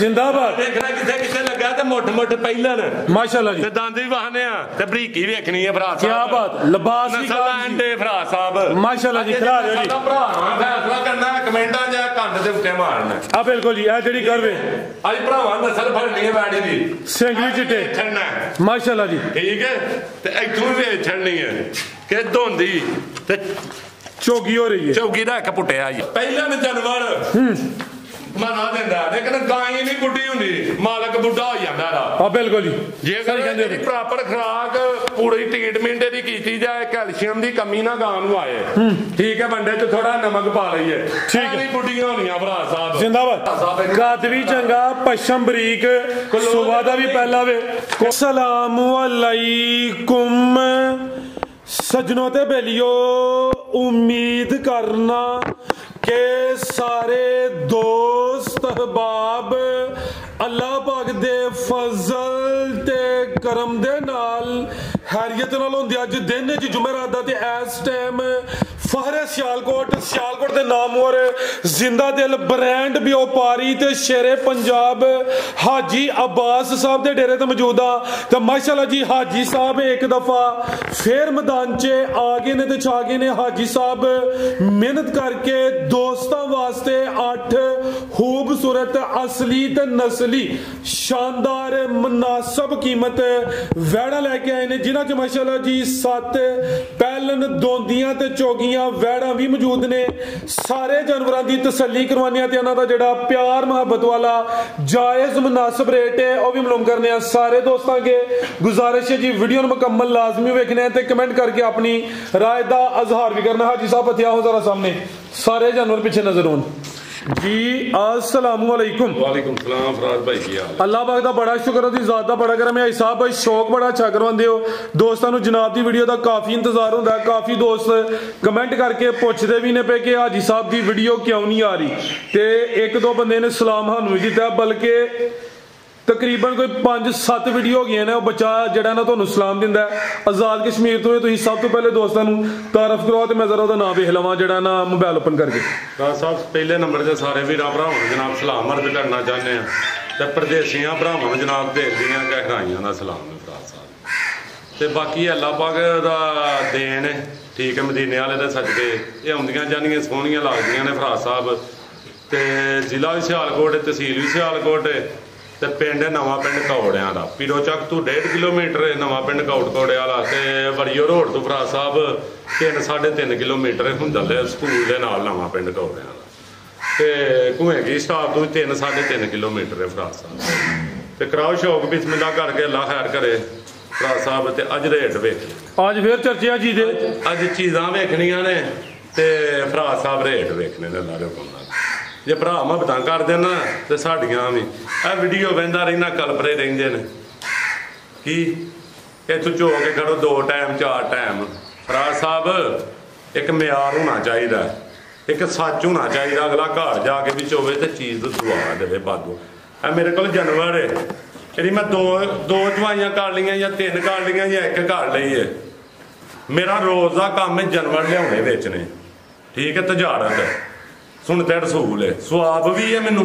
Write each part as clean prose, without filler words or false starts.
जिंदाबाद देखना किथे किथे लगा ते मुठ मुठ पहलन माशाल्लाह जी ते दंद भी वाहने आ ते बरीकी वेखनी है भरा क्या बात लिबास भी नसलांडे भरा साहब माशाल्लाह जी खिला रहे हो जी साडा भरा फैसला करना कमेंटां जा कंध दे उत्ते मारना आ बिल्कुल जी ए जेडी करवे आज भरावां नसल फड़नी है बैठी दी सिंगली चिट्टे छड़ना माशाल्लाह जी ठीक है ते इथों भी छड़नी है कि धोंदी ते चौकी हो रही है चौकी दा एक पुट्टिया पहला जानवर मना देंदा लेकिन गाय नहीं बुढ़ी हुंदी मालक बुढ़ा हो जांदा रा हां बिल्कुल जी जेकर ਇਹਦੀ ਪ੍ਰੋਪਰ ਖੁਰਾਕ ਪੂਰੀ ਟ੍ਰੀਟਮੈਂਟ ਦੀ ਕੀਤੀ ਜਾਏ ਕੈਲਸ਼ੀਅਮ ਦੀ ਕਮੀ ਨਾ ਗਾਂ ਨੂੰ ਆਏ ਠੀਕ ਹੈ ਬੰਦੇ ਚ ਥੋੜਾ ਨਮਕ ਪਾ ਲਈਏ ਠੀਕ ਹੈ ਨਹੀਂ ਬੁੱਢੀਆਂ ਹੋਣੀਆਂ ਭਰਾ ਸਾਹਿਬ ਜਿੰਦਾਬਾਦ ਕੱਦ ਵੀ ਚੰਗਾ ਪਸ਼ਮ ਬਰੀਕ ਸੁਬਾ ਦਾ ਵੀ ਪਹਿਲਾ ਵੇ ਅਸਲਾਮ ਅਲੈਕੁਮ सजनों ते बेलियो उम्मीद करना के सारे दोस्त अहबाब अल्लाह पाक दे फजल ते करम दे नाल हैरियत नाल होंदे अज दिन च जुमेरात दा ते इस टाइम फहरे सियालकोट दे नामवर जिंदा दिल ब्रांड व्यापारी ते शेरे पंजाब हाजी अब्बास साहब दे डेरे ते मौजूद आ ते माशाल्लाह जी हाजी साहब एक दफा फिर मैदान च आ गए ने ते छा गए ने हाजी साहब मेहनत करके दोस्तां वास्ते 8 खूबसूरत असली ते नस्ली शानदार मुनासिब कीमत वैड़ा लेके आए ने जिन्हां च माशाल्लाह जी 7 पैलन दोंदियां ते चौगियां वैड़ा भी मौजूद ने सारे जानवरों की तसल्ली करवाने ते इन्हां दा जिहड़ा प्यार मुहब्बत वाला जायज मुनासिब रेट है वह भी मालूम करने सारे दोस्तों के गुजारिश है जी वीडियो मुकम्मल लाजमी वेखने ते कमेंट करके अपनी राय का इजहार भी करना। हाजी साहब हथिया हो जरा सामने सारे जानवर पीछे नजर आउन जी अस्सलाम वालेकुम। वालेकुम सलाम फराज भाई की हाल अल्लाह पाक दा बड़ा शुक्र है ज़ात दा बड़ा करम है साहब भाई शौक बड़ा अच्छा करवांदे हो दोस्तां नूं जनाब दी वीडियो दा काफ़ी इंतजार होंदा है काफ़ी दोस्त कमेंट करके पुछदे भी ने पे कि हाजी साहब दी वीडियो क्यों नहीं आ रही ते एक दो बंदे ने सलाम सानूं भी दित्ता बल्कि तकरीबन कोई 5-7 वीडियो हो गई ने बच्चा जड़ा ना तुहानूं सलाम दिंदा है आज़ाद कश्मीर तो तुसीं सब तो पहले दोस्तां नूं तारफ करवाओ ते मैं जरा ओहदा नाम वेख लवां जड़ा ना मोबाइल ओपन करके। साहब पहले नंबर ते सारे वीरां भरावां नूं जनाब सलाम अर्ज करना चाहते हैं ते परदेसियां भरावां नूं जनाब देश दियां गहराइयां दा सलाम है फराज साहब ते बाकी अल्लाह पाक दा देन है ठीक है मदीने वाले दे सदके ये आउंदियां जानियां सोहणियां लगदियां ने फराज साहब ते जिला भी सियालकोट तहसील भी सियालकोट ते पिंड नवां पिंड कौड़ियां दा पीरो चक तो 1.5 किलोमीटर नवां पिंड कौड़े वाला ते वड़ियो रोड तो फराज साहब 3-3.5 किलोमीटर हुंदल स्कूल दे नाल नवां पिंड कौड़ियां दा ते घुएगी स्टाप तो 3-3.5 किलोमीटर है फराज साहब ते कराओ शौक बिस्मिल्लाह करके अल्लाह खैर करे फराज साहब ते अज रेट वेख आज फिर चर्चा जी दे अज चीज़ां वेखनियां ने ते फराज साहब रेट वेखने ने अल्लाह दे हुक्म नाल जे भरा मुहब्बतां कर देना तो साडियां भी आ वीडियो वहिंदा रहना कलपरे रहिंदे ने कि इत्थों झो के खड़ो 2 टाइम 4 टाइम फराज साहब एक म्यार होना चाहिए एक सच होना चाहिए अगला घर जाके भी होवे तो चीज़ दुआ दे बादू आ मेरे को जानवर है जी मैं दो चवाइयां कर लियां या 3 कर लियां या 1 कर ली है मेरा रोज़ का काम है जानवर लियाने बेचने ठीक है तजारत है सुनते रसूल है स्वाब भी है मैनू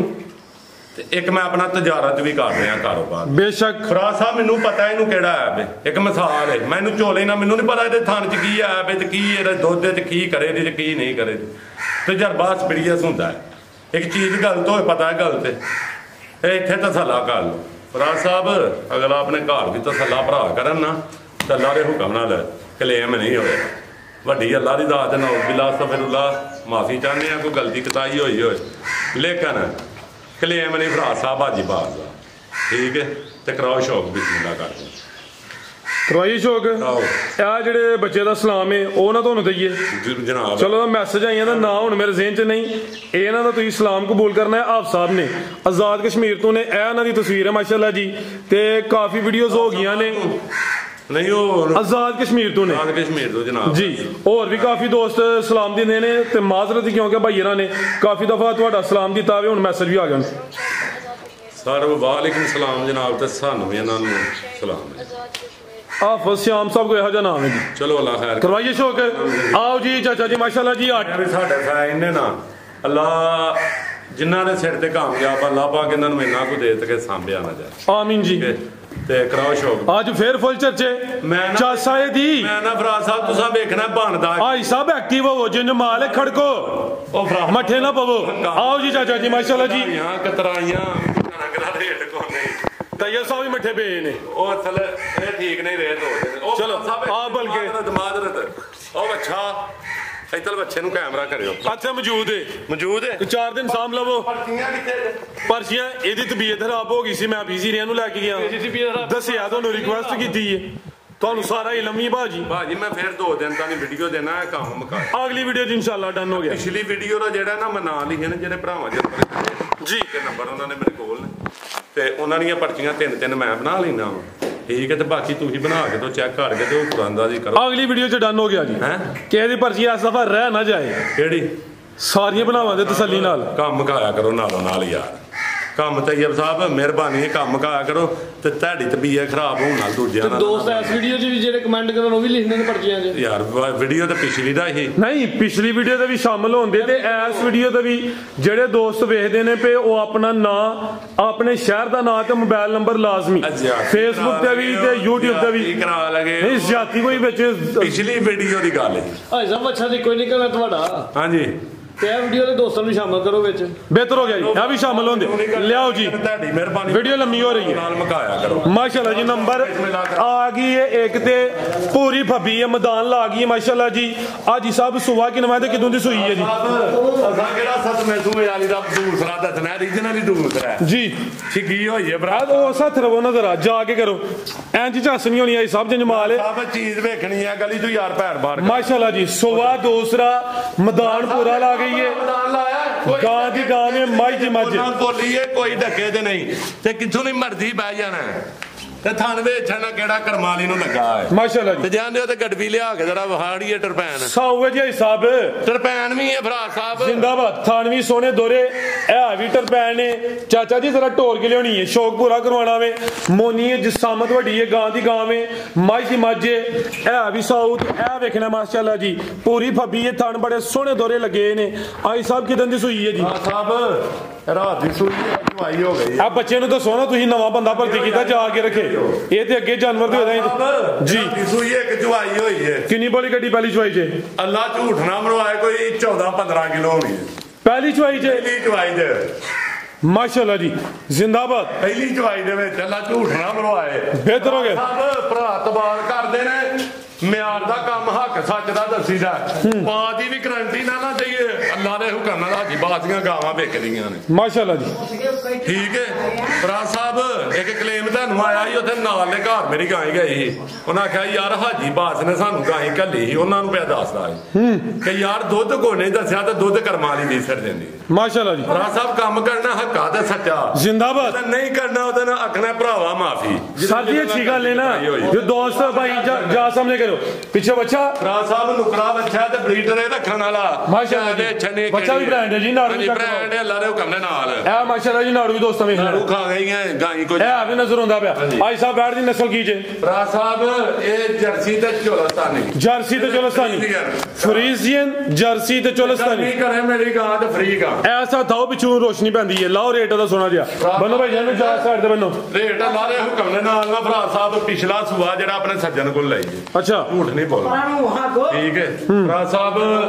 एक मैं अपना तजारत भी कर रहा कारोबार बेशक फराज साहब मैनू पता है इनू केड़ा ऐप है एक मिसाल है मैं झोले ना मैनू नहीं पता ये थान च की ऐप है की दुध च की करे की नहीं करे तजर्बा एक्सपीरियंस होंदा है एक चीज़ गलत हो पता है गलत है इत्थे तसल्ला कर लो फराज साहब अगला अपने घर भी तसल्ला भरा करन ना तो अल्लाह दे हुक्म नाल क्लेम नहीं होएगा वड्डी अल्लाह दी दात नौ बिला अस्तगफिरुल्लाह माफ़ी चाहते हैं कोई गलती कताई हुई हो लेकिन क्लेम नहीं फराज साहब हाजी बाज का ठीक है तो कराओ शौक बिस्मिल्लाह कर करवाइए शौक आ जेडे बच्चे का सलाम है वह ना तुहानूं दईए जनाब चलो मैसेज आई ना ना हुण मेरे ज़हन च नहीं इन्हां दा तुसीं सलाम कबूल करना है आप साहब ने आज़ाद कश्मीर तो ने इन्हां दी तस्वीर है माशाअल्लाह जी ते काफ़ी वीडियोज़ हो गई ने नहीं वो आज़ाद कश्मीर तो ने जनाब जी और भी काफ़ी दोस्त सलाम दिंदे ने ते माजरत क्योंकि भाईरा ने काफ़ी दफ़ा तुहाडा सलाम दिता हुण मैसेज भी आ गए सर वालेकुम सलाम जनाब ते सानू भी इन्हां नूं सलाम है हाफिज़ श्याम साहब को यह नाम है जी चलो अल्लाह खैर करवाइए शौक आओ जी चाचा जी माशाल्लाह जी साडे फैन ने ना अल्लाह ਜਿਨ੍ਹਾਂ ਦੇ ਸਿਰ ਤੇ ਕਾਮਯਾਬ ਆ ਲਾਭਾ ਕਿ ਇਹਨਾਂ ਨੂੰ ਇੰਨਾ ਕੁ ਦੇ ਕੇ ਸਾਂਭਿਆ ਨਾ ਜਾਏ। ਆਮੀਨ ਜੀ। ਤੇ ਕਰਾਓ ਸ਼ੌਕ। ਅੱਜ ਫੇਰ ਫੁੱਲ ਚਰਚੇ ਚਾਸਾ ਦੀ ਮੈਂ ਨਾ ਫਰਾਜ ਸਾਹਿਬ ਤੁਸੀਂ ਵੇਖਣਾ ਬਣਦਾ ਆਈ ਸਾਹਿਬ ਐਕਟਿਵ ਹੋਵੋ ਜਿੰਜ ਮਾਲ ਖੜਕੋ ਉਹ ਫਰਾ ਮੱਠੇ ਨਾ ਪਵੋ। ਆਓ ਜੀ ਚਾਚਾ ਜੀ ਮਾਸ਼ਾਅੱਲਾ ਜੀ। ਕਤਰਾਈਆਂ ਰੰਗਲਾ ਰੇਟ ਕੋਨੇ ਤੈਯਬ ਸਾਹਿਬ ਵੀ ਮੱਠੇ ਪਏ ਨੇ ਉਹ ਅਸਲ ਇਹ ਠੀਕ ਨਹੀਂ ਰਹੇ ਦੋ ਚਲੋ ਆ ਬਲਕੇ ਦਮਾਦਰਤ ਉਹ ਬੱਚਾ ਇੱਧਰ ਬੱਚੇ ਨੂੰ ਕੈਮਰਾ ਕਰਿਓ ਅੱਛਾ ਮੌਜੂਦ ਹੈ 4 ਦਿਨ ਸਾਂਭ ਲਵੋ। ਪਰਚੀਆਂ ਕਿੱਥੇ ਪਰਚੀਆਂ ਇਹਦੀ ਤਬੀਅਤ ਖਰਾਬ ਹੋ ਗਈ ਸੀ ਮੈਂ ਬੀਜ਼ੀ ਰਿਆਂ ਨੂੰ ਲੈ ਕੇ ਗਿਆ ਦੱਸਿਆ ਤੁਹਾਨੂੰ ਰਿਕੁਐਸਟ ਕੀਤੀ ਹੈ ਤੁਹਾਨੂੰ ਸਾਰਾ ਇਲਮ ਹੀ ਭਾਜੀ ਮੈਂ ਫਿਰ 2 ਦਿਨ ਤਾਂ ਨਹੀਂ ਵੀਡੀਓ ਦੇਣਾ ਕੰਮ ਮੁਕਾ ਅਗਲੀ ਵੀਡੀਓ ਚ ਇਨਸ਼ਾਅੱਲਾ ਡਨ ਹੋ ਗਿਆ। ਪਿਛਲੀ ਵੀਡੀਓ ਦਾ ਜਿਹੜਾ ਨਾ ਮੈਂ ਨਾਂ ਲਿਖੇ ਨੇ ਜਿਹੜੇ ਭਰਾਵਾਂ ਦੇ ਜੀ ਤੇ ਨੰਬਰ ਉਹਨਾਂ ਨੇ ਮੇਰੇ ਕੋਲ ਨੇ ਤੇ ਉਹਨਾਂ ਦੀਆਂ ਪਰਚੀਆਂ 3 ਮੈਂ ਬਣਾ ਲੈਣਾ ਵਾ ਠੀਕ ਹੈ ਤੇ ਬਾਕੀ ਤੁਸੀਂ ਬਣਾ ਕੇ ਤੋਂ ਚੈੱਕ ਕਰਕੇ ਤੇ ਉਹ ਕੁਰਾਂਦਾ ਜੀ ਕਰੋ। ਅਗਲੀ ਵੀਡੀਓ ਚ ਡਨ ਹੋ ਗਿਆ ਜੀ ਹੈ ਕਿ ਇਹਦੀ ਪਰਚੀ ਇਸ ਦਫਾ ਰਹਿ ਨਾ ਜਾਏ ਕਿਹੜੀ ਸਾਰੀਆਂ ਬਣਾਵਾਂ ਦੇ ਤਸੱਲੀ ਨਾਲ ਕੰਮ ਕਾਇਆ ਕਰੋ ਨਾਲੋਂ ਨਾਲ ਯਾਰ ਕੰਮ ਤੈਯਬ ਸਾਹਿਬ ਮਿਹਰਬਾਨੀ ਕੰਮ ਕਾਇਆ ਕਰੋ ਤੇ ਤੁਹਾਡੀ ਤਬੀਅਤ ਖਰਾਬ ਹੋਣ ਨਾਲ ਦੂਜਿਆਂ ਨਾਲ ਦੋਸਤ ਇਸ ਵੀਡੀਓ 'ਚ ਵੀ ਜਿਹੜੇ ਕਮੈਂਟ ਕਰਨ ਉਹ ਵੀ ਲਿਖਦੇ ਨੇ ਪਰਚੀਆਂ 'ਚ ਯਾਰ ਵੀਡੀਓ ਤਾਂ ਪਿਛਲੀ ਦਾ ਹੀ ਨਹੀਂ ਪਿਛਲੀ ਵੀਡੀਓ ਤੇ ਵੀ ਸ਼ਾਮਲ ਹੁੰਦੇ ਤੇ ਇਸ ਵੀਡੀਓ ਤੇ ਵੀ ਜਿਹੜੇ ਦੋਸਤ ਵੇਖਦੇ ਨੇ ਪਏ ਉਹ ਆਪਣਾ ਨਾਂ ਆਪਣੇ ਸ਼ਹਿਰ ਦਾ ਨਾਂ ਤੇ ਮੋਬਾਈਲ ਨੰਬਰ ਲਾਜ਼ਮੀ ਫੇਸਬੁੱਕ ਤੇ ਵੀ ਤੇ YouTube ਤੇ ਵੀ ਕਰਾ ਲਗੇ ਨਹੀਂ ਜ਼ਿਆਤੀ ਕੋਈ ਵਿੱਚ ਪਿਛਲੀ ਵੀਡੀਓ ਦੀ ਗੱਲ ਹੈ ਭਾਈ ਸਾਹਿਬ ਅੱਛਾ ਜੀ ਕੋਈ ਨਹੀਂ ਕਰਨਾ ਤੁਹਾਡਾ ਹਾਂਜੀ ਤੇ ਇਹ ਵੀਡੀਓ ਦੇ ਦੋਸਤਾਂ ਨੂੰ ਸ਼ਾਮਲ ਕਰੋ ਵਿੱਚ ਬਿਹਤਰ ਹੋ ਗਿਆ ਜੀ ਆ ਵੀ ਸ਼ਾਮਲ ਹੁੰਦੇ ਲਿਆਓ ਜੀ ਤੁਹਾਡੀ ਮਿਹਰਬਾਨੀ ਵੀਡੀਓ ਲੰਮੀ ਹੋ ਰਹੀ ਹੈ ਨਾਲ ਮਕਾਇਆ ਕਰੋ ਮਾਸ਼ਾਅੱਲਾ ਜੀ ਨੰਬਰ ਆ ਗਈ ਹੈ ਇੱਕ ਤੇ ਪੂਰੀ ਫੱਬੀ ਹੈ ਮੈਦਾਨ ਲਾ ਗਈ ਹੈ ਮਾਸ਼ਾਅੱਲਾ ਜੀ ਅੱਜ ਹੀ ਸਾਹਿਬ ਸੁਬਾ ਕੀ ਨਮਾਜ਼ ਕਿਦੋਂ ਦੀ ਸੋਈ ਹੈ ਜੀ ਅਸਾਂ ਕਿਹੜਾ ਸਤਮੇ ਸੂਏ ਵਾਲੀ ਦਾ ਦੂਸਰਾ ਦੱਸਣਾ ਰੀਜਨਲੀ ਦੂਸਰਾ ਜੀ ਛਿੱਗੀ ਹੋਈ ਹੈ ਭਰਾ ਉਹ ਸੱਥ ਰਵੋ ਨਜ਼ਰ ਆ ਜਾ ਕੇ ਕਰੋ ਇੰਜ ਝੱਸ ਨਹੀਂ ਹੋਣੀ ਆਈ ਸਭ ਜਮਾਲ ਹੈ ਸਭ ਚੀਜ਼ ਵੇਖਣੀ ਹੈ ਗਲੀ ਤੋਂ ਯਾਰ ਪੈਰ ਬਾਹਰ ਮਾਸ਼ਾਅੱਲਾ ਜੀ ਸੁਬਾ ਦੂਸਰਾ ਮੈਦਾਨ ਪੂਰਾ ਲਾ ਗਈ ਹੈ ਗਾਂ ਦੀ ਗਾਂ ਨੇ ਮਾਈ ਮੱਝ ਬੋਲੀਏ ਕੋਈ ਢੱਕੇ ਤੇ ਨਹੀਂ ਤੇ ਕਿੱਥੋਂ ਦੀ ਮਰਜ਼ੀ ਬਹਿ ਜਾਣਾ ਤੇ ਥਣ ਵੇਚਣਾ ਕਿਹੜਾ ਕਰਮਾਲੀ ਨੂੰ ਲੱਗਾ ਹੈ ਮਾਸ਼ਾਅੱਲਾ ਜੀ ਤੇ ਜਾਂਦੇ ਹੋ ਤੇ ਗੱਡਵੀ ਲਿਆ ਕੇ ਜਰਾ ਵਹਾੜੀਏ ਟਰਪੈਨ ਸਾਊ ਜੀ ਸਾਹਿਬ ਟਰਪੈਨ ਵੀ ਹੈ ਭਰਾ ਸਾਹਿਬ ਜ਼ਿੰਦਾਬਾਦ ਥਾਨਵੀ ਸੋਨੇ ਦੋਰੇ ਇਹ ਵੀ ਟਰਪੈਨ ਨੇ ਚਾਚਾ ਜੀ ਜ਼ਰਾ ਢੋਰ ਕੇ ਲਿਆਉਣੀ ਹੈ ਸ਼ੌਕ ਪੂਰਾ ਕਰਵਾਉਣਾ ਵੇ ਮੋਨੀ ਹੈ ਜਿਸਾਮਤ ਵੱਡੀ ਹੈ ਗਾਂ ਦੀ ਗਾਂ ਵੇ ਮਾਈ ਦੀ ਮੱਝ ਇਹ ਵੀ ਸਾਊ ਇਹ ਵੇਖਣਾ ਮਾਸ਼ਾਅੱਲਾ ਜੀ ਪੂਰੀ ਫੱਬੀ ਹੈ ਥਣ ਬੜੇ ਸੋਹਣੇ ਦੋਰੇ ਲੱਗੇ ਨੇ ਆਈ ਸਾਹਿਬ ਕਿਦਾਂ ਦੀ ਸੂਈ ਹੈ ਜੀ ਸਾਹਿਬ ਰਾਤ ਦੀ ਸੂਈ ਚਵਾਈ ਹੋ ਗਈ ਆ ਬੱਚੇ ਨੂੰ ਦੱਸੋ ਨਾ ਤੁਸੀਂ ਨਵਾਂ ਬੰਦਾ ਭਰਤੀ ਕੀਤਾ ਜਾ ਕੇ ਰੱਖੇ ਇਹ ਤੇ ਅੱਗੇ ਜਾਨਵਰ ਦੇ ਹੋਦਾ ਜੀ ਸੂਈ ਇੱਕ ਚਵਾਈ ਹੋਈ ਹੈ ਕਿੰਨੀ ਬੋਲੀ ਗੱਡੀ ਪਹਿਲੀ ਚਵਾਈ ਚ ਅੱਲਾ ਝੂਠ ਨਾ ਮਰਵਾਏ ਕੋਈ 14-15 ਕਿਲੋ ਹੋਣੀ ਹੈ ਪਹਿਲੀ ਚਵਾਈ ਚ ਪਹਿਲੀ ਚਵਾਈ ਦੇ ਮਾਸ਼ਾਅੱਲਾ ਜੀ ਜ਼ਿੰਦਾਬਾਦ ਪਹਿਲੀ ਚਵਾਈ ਦੇ ਵਿੱਚ ਅੱਲਾ ਝੂਠ ਨਾ ਮਰਵਾਏ ਬਿਹਤਰ ਹੋ ਗਿਆ ਸਭ ਭਰਾ ਤਬਾਰ ਕਰਦੇ ਨੇ ਮਿਆਰ ਦਾ ਕੰਮ ਹੱਕ ਸੱਚ ਦਾ ਦੱਸੀਦਾ ਮਾਂ ਦੀ ਵੀ ਗਰੰਟੀ ਨਾ ਦਈਏ ਅੱਲਾ ਦੇ ਹੁਕਮ ਨਾਲ ਹਾਜੀ ਬਾਸੀਆਂ ਗਾਵਾਂ ਵਿਕਦੀਆਂ ਨੇ ਮਾਸ਼ਾਅੱਲਾ ਜੀ ਠੀਕ ਹੈ ਭਰਾ ਸਾਹਿਬ ਇੱਕ ਕਲੇਮ ਤੁਹਾਨੂੰ ਆਇਆ ਸੀ ਉੱਥੇ ਨਾਲ ਦੇ ਘਰ ਮੇਰੀ ਗਾਂ ਗਈ ਸੀ ਉਹਨਾਂ ਆਖਿਆ ਯਾਰ ਹਾਜੀ ਬਾਸ ਨੇ ਸਾਨੂੰ ਗਾਂ ਘੱਲੀ ਸੀ ਉਹਨਾਂ ਨੂੰ ਪਿਆ ਦੱਸਦਾ ਸੀ ਕਿ ਯਾਰ ਦੁੱਧ ਕੋਈ ਨਹੀਂ ਦੱਸਿਆ ਤੇ ਦੁੱਧ ਕਰਮਾਂ ਵਾਲੀ ਨਹੀਂ ਸਿਰ ਦਿੰਦੀ ਮਾਸ਼ਾਅੱਲਾ ਜੀ ਭਰਾ ਸਾਹਿਬ ਕੰਮ ਕਰਨਾ ਹੱਕਾ ਤੇ ਸੱਚਾ ਜ਼ਿੰਦਾਬਾਦ ਨਹੀਂ ਕਰਨਾ ਉਹਦੇ ਨਾਲ ਆਖਣਾ ਭਰਾਵਾ ਮਾਫੀ ਸਾਡੀ ਅੱਛੀ ਗੱਲ ਹੈ ਨਾ ਜੋ ਦੋਸਤ ਭਾਈ ਜਾ ਸਾਹਮਣੇ ਕਰੋ ਪਿੱਛੇ ਬੱਚਾ ਭਰਾ ਸਾਹਿਬ ਨੁਕਰਾ ਬੱਚਾ ਤੇ ਬਰੀਡਰ ਇਹ ਰੱਖਣ ਵਾਲਾ ਮਾਸ਼ਾਅੱਲਾ ਜੀ ਬੱਚਾ ਵੀ ਬ੍ਰਾਂਡ ਹੈ ਜੀ ਨਾੜੂ ਵੀ ਬ੍ਰਾਂਡ ਹੈ ਅੱਲਾ ਦੇ ਹੁਕਮ ਦੇ ਨਾਲ ਇਹ ਮਾਸ਼ਾਅੱਲਾ ਜੀ ਨਾੜੂ ਵੀ ਦੋਸਤਾਂ ਵੇਖ ਨਾੜੂ ਖਾ ਗਈਆਂ ਗਾਈ ਕੋਈ ਇਹ ਵੀ ਨਜ਼ਰ ਆਉਂਦਾ ਪਿਆ ਆਈ ਸਾਹਿਬ ਬੈਠ ਦੀ ਨਸਲ ਕੀ ਜੇ ਭਰਾ ਸਾਹਿਬ ਇਹ ਜਰਸੀ ਤੇ ਚੋਲਸਤਾਨੀ ਜਰਸੀ ਤੇ ਚੋਲਸਤਾਨੀ ਫਰੀਜ਼ੀਅਨ ਜਰਸੀ ਤੇ ਚੋਲਸਤਾਨੀ ਕਰੇ ਮੇਰੀ ਗਾਂ ਤੇ ਫਰੀ ਗਾਂ ਐਸਾ ਥਾਓ ਪਿਛੂ ਰੋਸ਼ਨੀ ਪੈਂਦੀ ਹੈ ਲਾਓ ਰੇਟ ਦਾ ਸੋਨਾ ਜਿਹਾ ਬੰਨੋ ਭਾਈ ਜਾਨੂੰ ਜਾ ਸਾਈਡ ਤੇ ਬੰਨੋ ਰੇਟ ਅੱਲਾ ਦੇ ਹੁਕਮ ਦੇ ਨਾਲ ਨਾ ਭਰਾ ਸਾਹਿਬ ਪਿਛਲਾ ਸੂਆ ਜਿਹੜਾ ਆਪਣੇ ਸੱਜਣ ਕੋਲ ਲਈ ਹੈ ਅੱਛਾ ਝੂਠ ਨਹੀਂ ਬੋਲਣਾ ਠੀਕ ਹੈ ਭਰਾ ਸਾਹਿਬ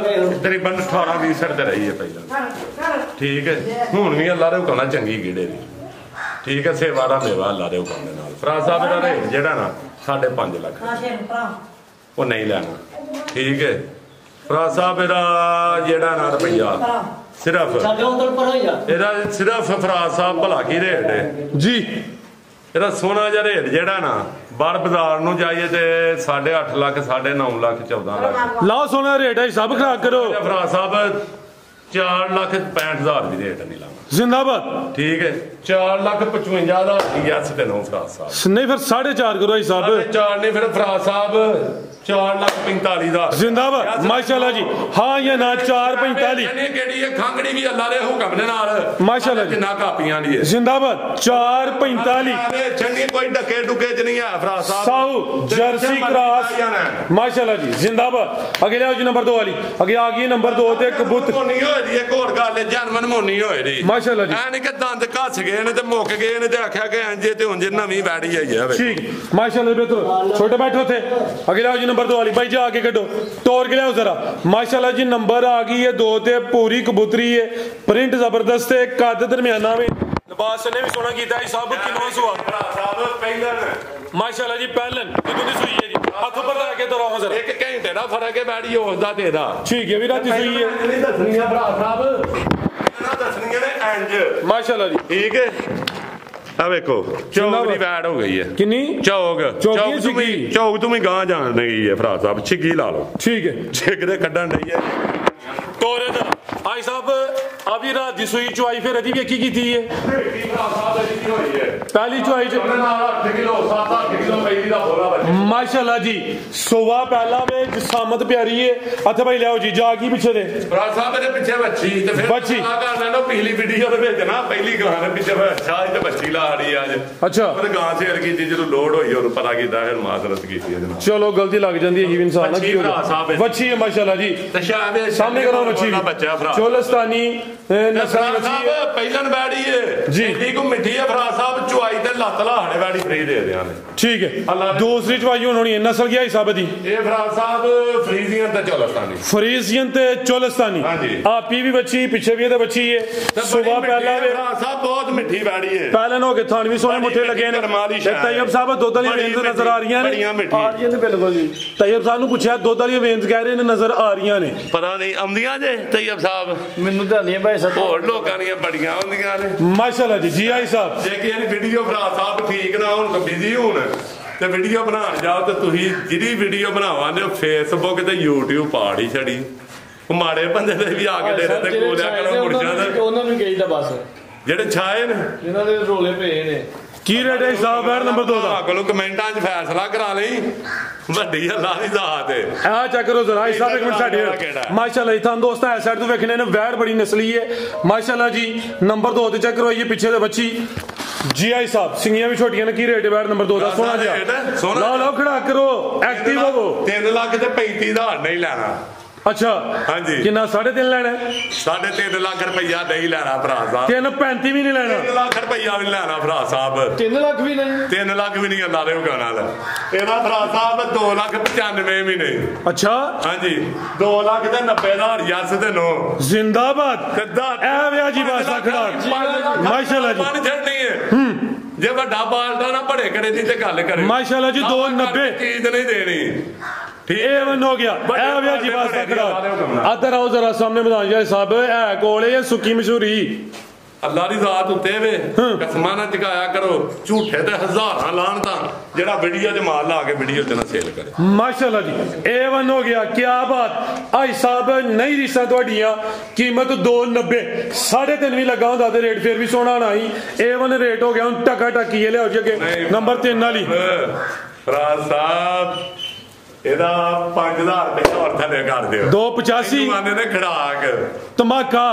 ਤਕਰੀਬਨ 18-20 ਸਿਰ ਤੇ ਰਹੀ ਹੈ ਪਹਿਲਾਂ ਠੀਕ ਹੈ ਹੁਣ ਵੀ ਅੱਲਾ ਦੇ ਹੁਕਮ ਨਾਲ ਚੰਗੀ ਗੀੜੇ ਦੀ ਠੀਕ ਹੈ ਸੇਵਾ ਦਾ ਮੇਵਾ ਅੱਲਾ ਦੇ ਹੁਕਮ ਦੇ ਨਾਲ ਭਰਾ ਸਾਹਿਬ ਦਾ ਰੇਟ ਜਿਹੜਾ ਨਾ 5.5 ਲੱਖ ਉਹ ਨਹੀਂ ਲੈਣਾ ਠੀਕ ਹੈ ਭਰਾ ਸਾਹਿਬ ਇਹਦਾ ਜਿਹੜਾ ਨਾ ਰੁਪਈਆ ਸਿਰਫ ਇਹਦਾ ਸਿਰਫ ਭਰਾ ਸਾਹਿਬ ਭਲਾ ਕੀ ਰੇਟ ਹੈ ਜੀ ਇਹਦਾ ਸੋਨਾ ਜਿਹਾ ਰੇਟ ਜਿਹੜਾ ਨਾ ਬਾਹਰ ਬਾਜ਼ਾਰ ਨੂੰ ਜਾਈਏ ਤੇ 8.5 ਲੱਖ 9.5 ਲੱਖ 14 ਲੱਖ ਲਾਓ ਸੋਨਾ ਰੇਟ ਹੈ ਸਭ ਖਰਾਕ ਕਰੋ ਭਰਾ ਸਾਹਿਬ 4,65,000 ਦੀ ਰੇਟ ਨਹੀਂ ਲਾਉਣਾ ਜ਼ਿੰਦਾਬਾਦ ਠੀਕ ਹੈ 4,55,000 ਦੀ ਯਸ ਤੇ ਨੋ ਭਰਾ ਸਾਹਿਬ ਨਹੀਂ ਫਿਰ 4.5 ਕਰੋ ਭਾਈ ਸਾਹਿਬ 4 ਨਹੀਂ ਫਿਰ ਭਰਾ ਸਾਹਿਬ 4,45,000 जिंदाबाद माशाल्लाह जी। हाँ या ना 4,45 ਕਿਹੜੀ ਹੈ ਖੰਗੜੀ ਵੀ ਅੱਲਾ ਦੇ ਹੁਕਮ ਦੇ ਨਾਲ माशाल्लाह जी। ਜਿੰਨਾ ਕਾਪੀਆਂ ਦੀ ਹੈ जिंदाबाद 4,45 ਚੰਗੀ ਕੋਈ ਡੱਕੇ ਡੁੱਕੇ ਚ ਨਹੀਂ ਹੈ ਫਰਾਜ਼ ਸਾਹਿਬ साहू जर्सी क्रॉस माशाल्लाह जी। जिंदाबाद अगे लियाओ जी नंबर 2 वाली अगे आ गई नंबर 2 ते कबूतर ਮੋਨੀ ਹੋਏ ਦੀ ਇੱਕ ਹੋਰ ਗੱਲ ਹੈ ਜਨਮਨ ਮੋਨੀ ਹੋਏ ਦੀ माशाल्लाह जी। ਐ ਨਹੀਂ ਕਿ ਦੰਦ ਘਸ ਗਏ ਨੇ ਤੇ ਮੁੱਕ ਗਏ ਨੇ ਤੇ ਆਖਿਆ ਕਿ ਇੰਜੇ ਤੇ ਹੁਣ ਜੇ ਨਵੀਂ ਵੈੜੀ ਆਈ ਹੈ ठीक माशाल्लाह बेहतर छोटे बैठो थे अगे लियाओ जी नंबर 2 वाली भाई जी आगे कटो तोड़ के लियाओ जरा माशाल्लाह जी। नंबर आ गई है 2 ते पूरी कबूतरी है प्रिंट जबरदस्त है कद दरमियाना में लिबास ने भी सोना कीता है सब किनवा सुआ ਸਾਹਿਬ ਪਹਿਲਾਂ माशाल्लाह जी। पहलन कितों दी सुई है जी हाथ ऊपर रख के दोहराओ जरा ਇੱਕ ਘੰਟੇ ਦਾ ਫਰਕ ਹੈ ਵੈੜੀ ਉਸ ਦਾ ਤੇ ਇਹਦਾ ठीक है भी रात सुई है ਨਹੀਂ ਦੱਸਣੀਆਂ ਭਰਾ ਸਾਹਿਬ ਇਹਨਾਂ ਦੱਸਣੀਆਂ ਨੇ ਇੰਜ माशाल्लाह जी। ਠੀਕ ਹੈ ਆ ਵੇਖੋ ਚੌਕ ਦੀ ਵੈੜ ਹੋ ਗਈ ਹੈ किन्नी ਚੌਕ ਚੌਕੀ ਤੂੰ ਵੀ ਛਿੱਗੀ। ਚੌਕ ਤੂੰ ਵੀ ਗਾਂ ਜਾਣ ਗਈ ਹੈ ਭਰਾ ਸਾਹਿਬ ਛਿੱਗੀ ਲਾ ਲਓ ठीक है ਛਿੱਗ ਦੇ ਕੱਢਣ ਡਈ ਹੈ तोरे जरा भाई साहब अभी रात दी सुई चुआई फिर अभी वेखी की थी है ਭਰਾ ਸਾਹਿਬ ਦੀ ਕੀ ਹੋਈ ਹੈ पहली चुआई च ਉਹਨਾਂ ਨਾਲ 8 ਕਿਲੋ 7-8 ਕਿਲੋ ਪਹਿਲੀ ਦਾ ਬੋਲਾ ਬੱਚਾ माशाल्लाह जी। सुबह पहला वे जसामत प्यारी है अच्छा भाई लियाओ जी जागी पीछे दे ਭਰਾ ਸਾਹਿਬ ਇਹਦੇ ਪਿੱਛੇ ਬੱਚੀ ਤੇ ਫਿਰ ਬੱਚੀ। ਆ ਕਰਨਾ ਨਾ ਪਿਛਲੀ ਵੀਡੀਓ ਦੇ ਵਿੱਚ ਨਾ ਪਹਿਲੀ ਗਾਂ ਦੇ ਪਿੱਛੇ ਅੱਛਾ ਇਹ ਤੇ ਬੱਚੀ ਲਾ ਰਹੀ ਅੱਜ अच्छा ਪਰ ਗਾਂ ਸੇਲ ਕੀਤੀ ਜਦੋਂ ਲੋਡ ਹੋਈ ਉਹਨੂੰ ਪਤਾ ਕੀਤਾ ਫਿਰ ਮਾਜ਼ਰਤ ਕੀਤੀ ਇਹਦੇ ਨਾਲ चलो गलती लग जाती है इंसान बच्ची भरा साहब है। बच्ची है माशाल्लाह जी। ਤੇ ਸ਼ਾਇਦ ਇਹ सामने करो बच्ची ਬੱਚਾ ਭਰਾ चोलस्तानी नस्ल ਫਰਾ बच्ची है ਸਾਹਿਬ ਪਹਿਲਨ ਬੈੜੀ ਏ ਜੀ। ਇੰਨੀ ਕੋ ਮਿੱਠੀ ਹੈ ਫਰਾ ਸਾਹਿਬ ਚੁਆਈ ਤੇ ਲੱਤ ਲਾਹੜੇ ਬੈੜੀ ਫਰੀ ਦੇ ਦਿਆਂ ਨੇ ठीक है अल्लाह ने- दूसरी चुआई होनी है नस्ल क्या हिसाब दी ਇਹ ਫਰਾ ਸਾਹਿਬ ਫਰੀਜ਼ੀਅਨ ਤੇ ਚੌਲਸਤਾਨੀ फरीजियन ते चोलस्तानी हाँ जी। आपी भी बच्ची पीछे भी है बच्ची है सुबह पहला वे ਫਰਾ ਸਾਹਿਬ ਬਹੁਤ ਮਿੱਠੀ ਬੈੜੀ ਏ पहलन हो गए थान भी सोने बड़ी मुठे लगे मिट्टी करमाली शाह है। तैयब साहब दुध वाली बड़ी वेंज मिट्टी, नजर आ रही ने बड़ियां मिट्टी। ਆ ਰਹੀਆਂ ਨੇ ਬਿਲਕੁਲ ਜੀ तैयब साहब ਨੂੰ ਪੁੱਛਿਆ ਦੁੱਧ ਵਾਲੀ ਵੇਂਜ ਕਹਿ ਰਹੇ ਨੇ ਨਜ਼ਰ ਆ ਰਹੀਆਂ ਨੇ ਪਤਾ ਨਹੀਂ ਆਉਂਦੀਆਂ ਜੇ ਤੈਯਬ ਸਾਹਿਬ ਮੈਨੂੰ ਤਾਂ ਨਹੀਂ ਭਾਈ ਸਾਹਿਬ ਹੋਰ ਲੋਕਾਂ ਦੀਆਂ ਬੜੀਆਂ ਹੁੰਦੀਆਂ ਨੇ ਮਾਸ਼ਾਅੱਲਾ ਜੀ ਜੀ ਆਈ ਸਾਹਿਬ ਜੇ ਕਿ ਇਹ ਵੀਡੀਓ ਭਰਾ ਸਾਹਿਬ ਠੀਕ ਨਾ ਹੁਣ ਤਾਂ ਬਿਜ਼ੀ ਹੋਣ ਤੇ ਵੀਡੀਓ ਬਣਾਉਣ ਜਾਓ ਤੇ ਤੁਸੀਂ ਜਿਹੜੀ ਵੀਡੀਓ ਬਣਾਵਾਂਦੇ ਫੇਸਬੁੱਕ ਤੇ YouTube ਪਾੜ ਹੀ ਛੜੀ ਉਹ ਮਾੜੇ ਬੰਦੇ ਦੇ ਵੀ ਆ ਕੇ ਡੇਰੇ ਤੇ ਕੋਲਿਆ ਕਰੋ ਮੁਰਸ਼ਦ ਉਹਨਾਂ ਨੂੰ ਕਹੀਦਾ ਬਸ ਜਿਹੜੇ ਛਾਏ ਨੇ ਜਿਨ੍ਹਾਂ ਦੇ ਰੋਲੇ ਪਏ ਨੇ ਕੀ ਰੇਟ ਹੈ ਸਾਹਿਬ ਬੈਠ ਨੰਬਰ 2 ਦਾ ਕੋਲੋਂ ਕਮੈਂਟਾਂ 'ਚ ਫੈਸਲਾ ਕਰਾ ਲਈ ਵੱਡੀ ਅੱਲਾ ਦੀ ਜ਼ਾਤ ਹੈ ਆ ਚੈੱਕ ਕਰੋ ਜ਼ਰਾ ਸਾਹਿਬ ਇੱਕ ਮਿੰਟ ਸਾਡੇ ਮਾਸ਼ਾਅੱਲਾ ਜੀ ਤੁਹਾਨੂੰ ਦੋਸਤਾਂ ਇਸ ਸਾਈਡ ਤੋਂ ਵੇਖਣੇ ਨੇ ਵੈੜ ਬੜੀ ਨਸਲੀ ਹੈ ਮਾਸ਼ਾਅੱਲਾ ਜੀ ਨੰਬਰ 2 ਤੇ ਚੈੱਕ ਕਰੋ ਇਹ ਪਿੱਛੇ ਦੇ ਬੱਚੀ ਜੀ ਆਈ ਸਾਹਿਬ ਸਿੰਘੀਆਂ ਵੀ ਛੋਟੀਆਂ ਨੇ ਕੀ ਰੇਟ ਹੈ ਵੈੜ ਨੰਬਰ 2 ਦਾ ਸੋਹਣਾ ਜਿਹਾ ਲਓ ਲਓ ਖੜਾ ਕਰੋ ਐਕਟਿਵ ਹੋਵੋ 3 ਲੱਖ ਤੇ 35,000 ਨਹੀਂ ਲੈਣਾ ਅੱਛਾ ਹਾਂਜੀ ਕਿੰਨਾ 3.5 ਲੈਣਾ 3.5 ਲੱਖ ਰੁਪਈਆ ਨਹੀਂ ਲੈਣਾ ਭਰਾ ਸਾਹਿਬ 3.35 ਵੀ ਨਹੀਂ ਲੈਣਾ 3 ਲੱਖ ਰੁਪਈਆ ਵੀ ਲੈਣਾ ਭਰਾ ਸਾਹਿਬ 3 ਲੱਖ ਵੀ ਨਹੀਂ 3 ਲੱਖ ਵੀ ਨਹੀਂ ਅੱਲਾ ਦੇ ਹੁਕਮ ਨਾਲ ਇਹਦਾ ਭਰਾ ਸਾਹਿਬ 2,95,000 ਵੀ ਨਹੀਂ ਅੱਛਾ ਹਾਂਜੀ 2,90,000 ਯਸ ਤੇ ਨੋ ਜ਼ਿੰਦਾਬਾਦ ਕਿੱਦਾਂ ਐ ਵਿਆ ਜੀ ਬਾਸਾ ਖੜਾ ਮਾਸ਼ਾਅੱਲਾ ਜੀ ਮਨ ਛੱਡਣੀ ਹੈ ਜੇ ਵੱਡਾ ਬਾਲਦਾ ਨਾ ਬੜੇ ਕੜੇ ਦੀ ਤੇ ਗੱਲ ਕਰੇ ਮਾਸ਼ਾਅੱਲਾ ਜੀ 290 ਚੀਜ਼ ਨਹੀਂ ਦੇਣੀ ਇਹ ਵਨ ਹੋ ਗਿਆ ਐ ਵਿਆ ਜੀ ਬਾਸਾ ਖੜਾ ਆਦਰ ਆਓ ਜ਼ਰਾ ਸਾਹਮਣੇ ਮੈਦਾਨ ਜੀ ਸਾਹਿਬ ਐ ਕੋਲੇ ਸੁੱਕੀ ਮਸ਼ਹੂਰੀ ਅੱਲਾ ਦੀ ਜ਼ਾਤ ਉੱਤੇ ਵੇ ਕਸਮਾਂ ਨਾ ਚਕਾਇਆ ਕਰੋ ਝੂਠੇ ਤੇ ਹਜ਼ਾਰਾਂ ਲਾਣ ਤਾਂ ਜਿਹੜਾ ਵੀਡੀਓ 'ਚ ਮਾਲ ਲਾ ਕੇ ਵੀਡੀਓ 'ਚ ਨਾ ਸੇਲ ਕਰੇ ਮਾਸ਼ਾਅੱਲਾ ਜੀ A1 ਹੋ ਗਿਆ ਕੀ ਬਾਤ ਆਈ ਸਾਹਿਬ ਨਹੀਂ ਰੀਸਾਂ ਤੁਹਾਡੀਆਂ ਕੀਮਤ 290 3.5 ਵੀ ਲੱਗਾ ਹੁੰਦਾ ਤੇ ਰੇਟ ਫਿਰ ਵੀ ਸੋਹਣਾ ਨਾ ਹੀ A1 ਰੇਟ ਹੋ ਗਿਆ ਹੁਣ ਟਕਾ ਟਕੀ ਲਿਆਓ ਜੀ ਅੱਗੇ ਨੰਬਰ 3 ਵਾਲੀ ਫਰਾਜ਼ ਸਾਹਿਬ ਇਹਦਾ 5,000 ਰੁਪਏ ਹੋਰ ਥੱਲੇ ਕਰ ਦਿਓ 285 ਮਾਨੇ ਨੇ ਖੜਾਕ ਧਮਾਕਾ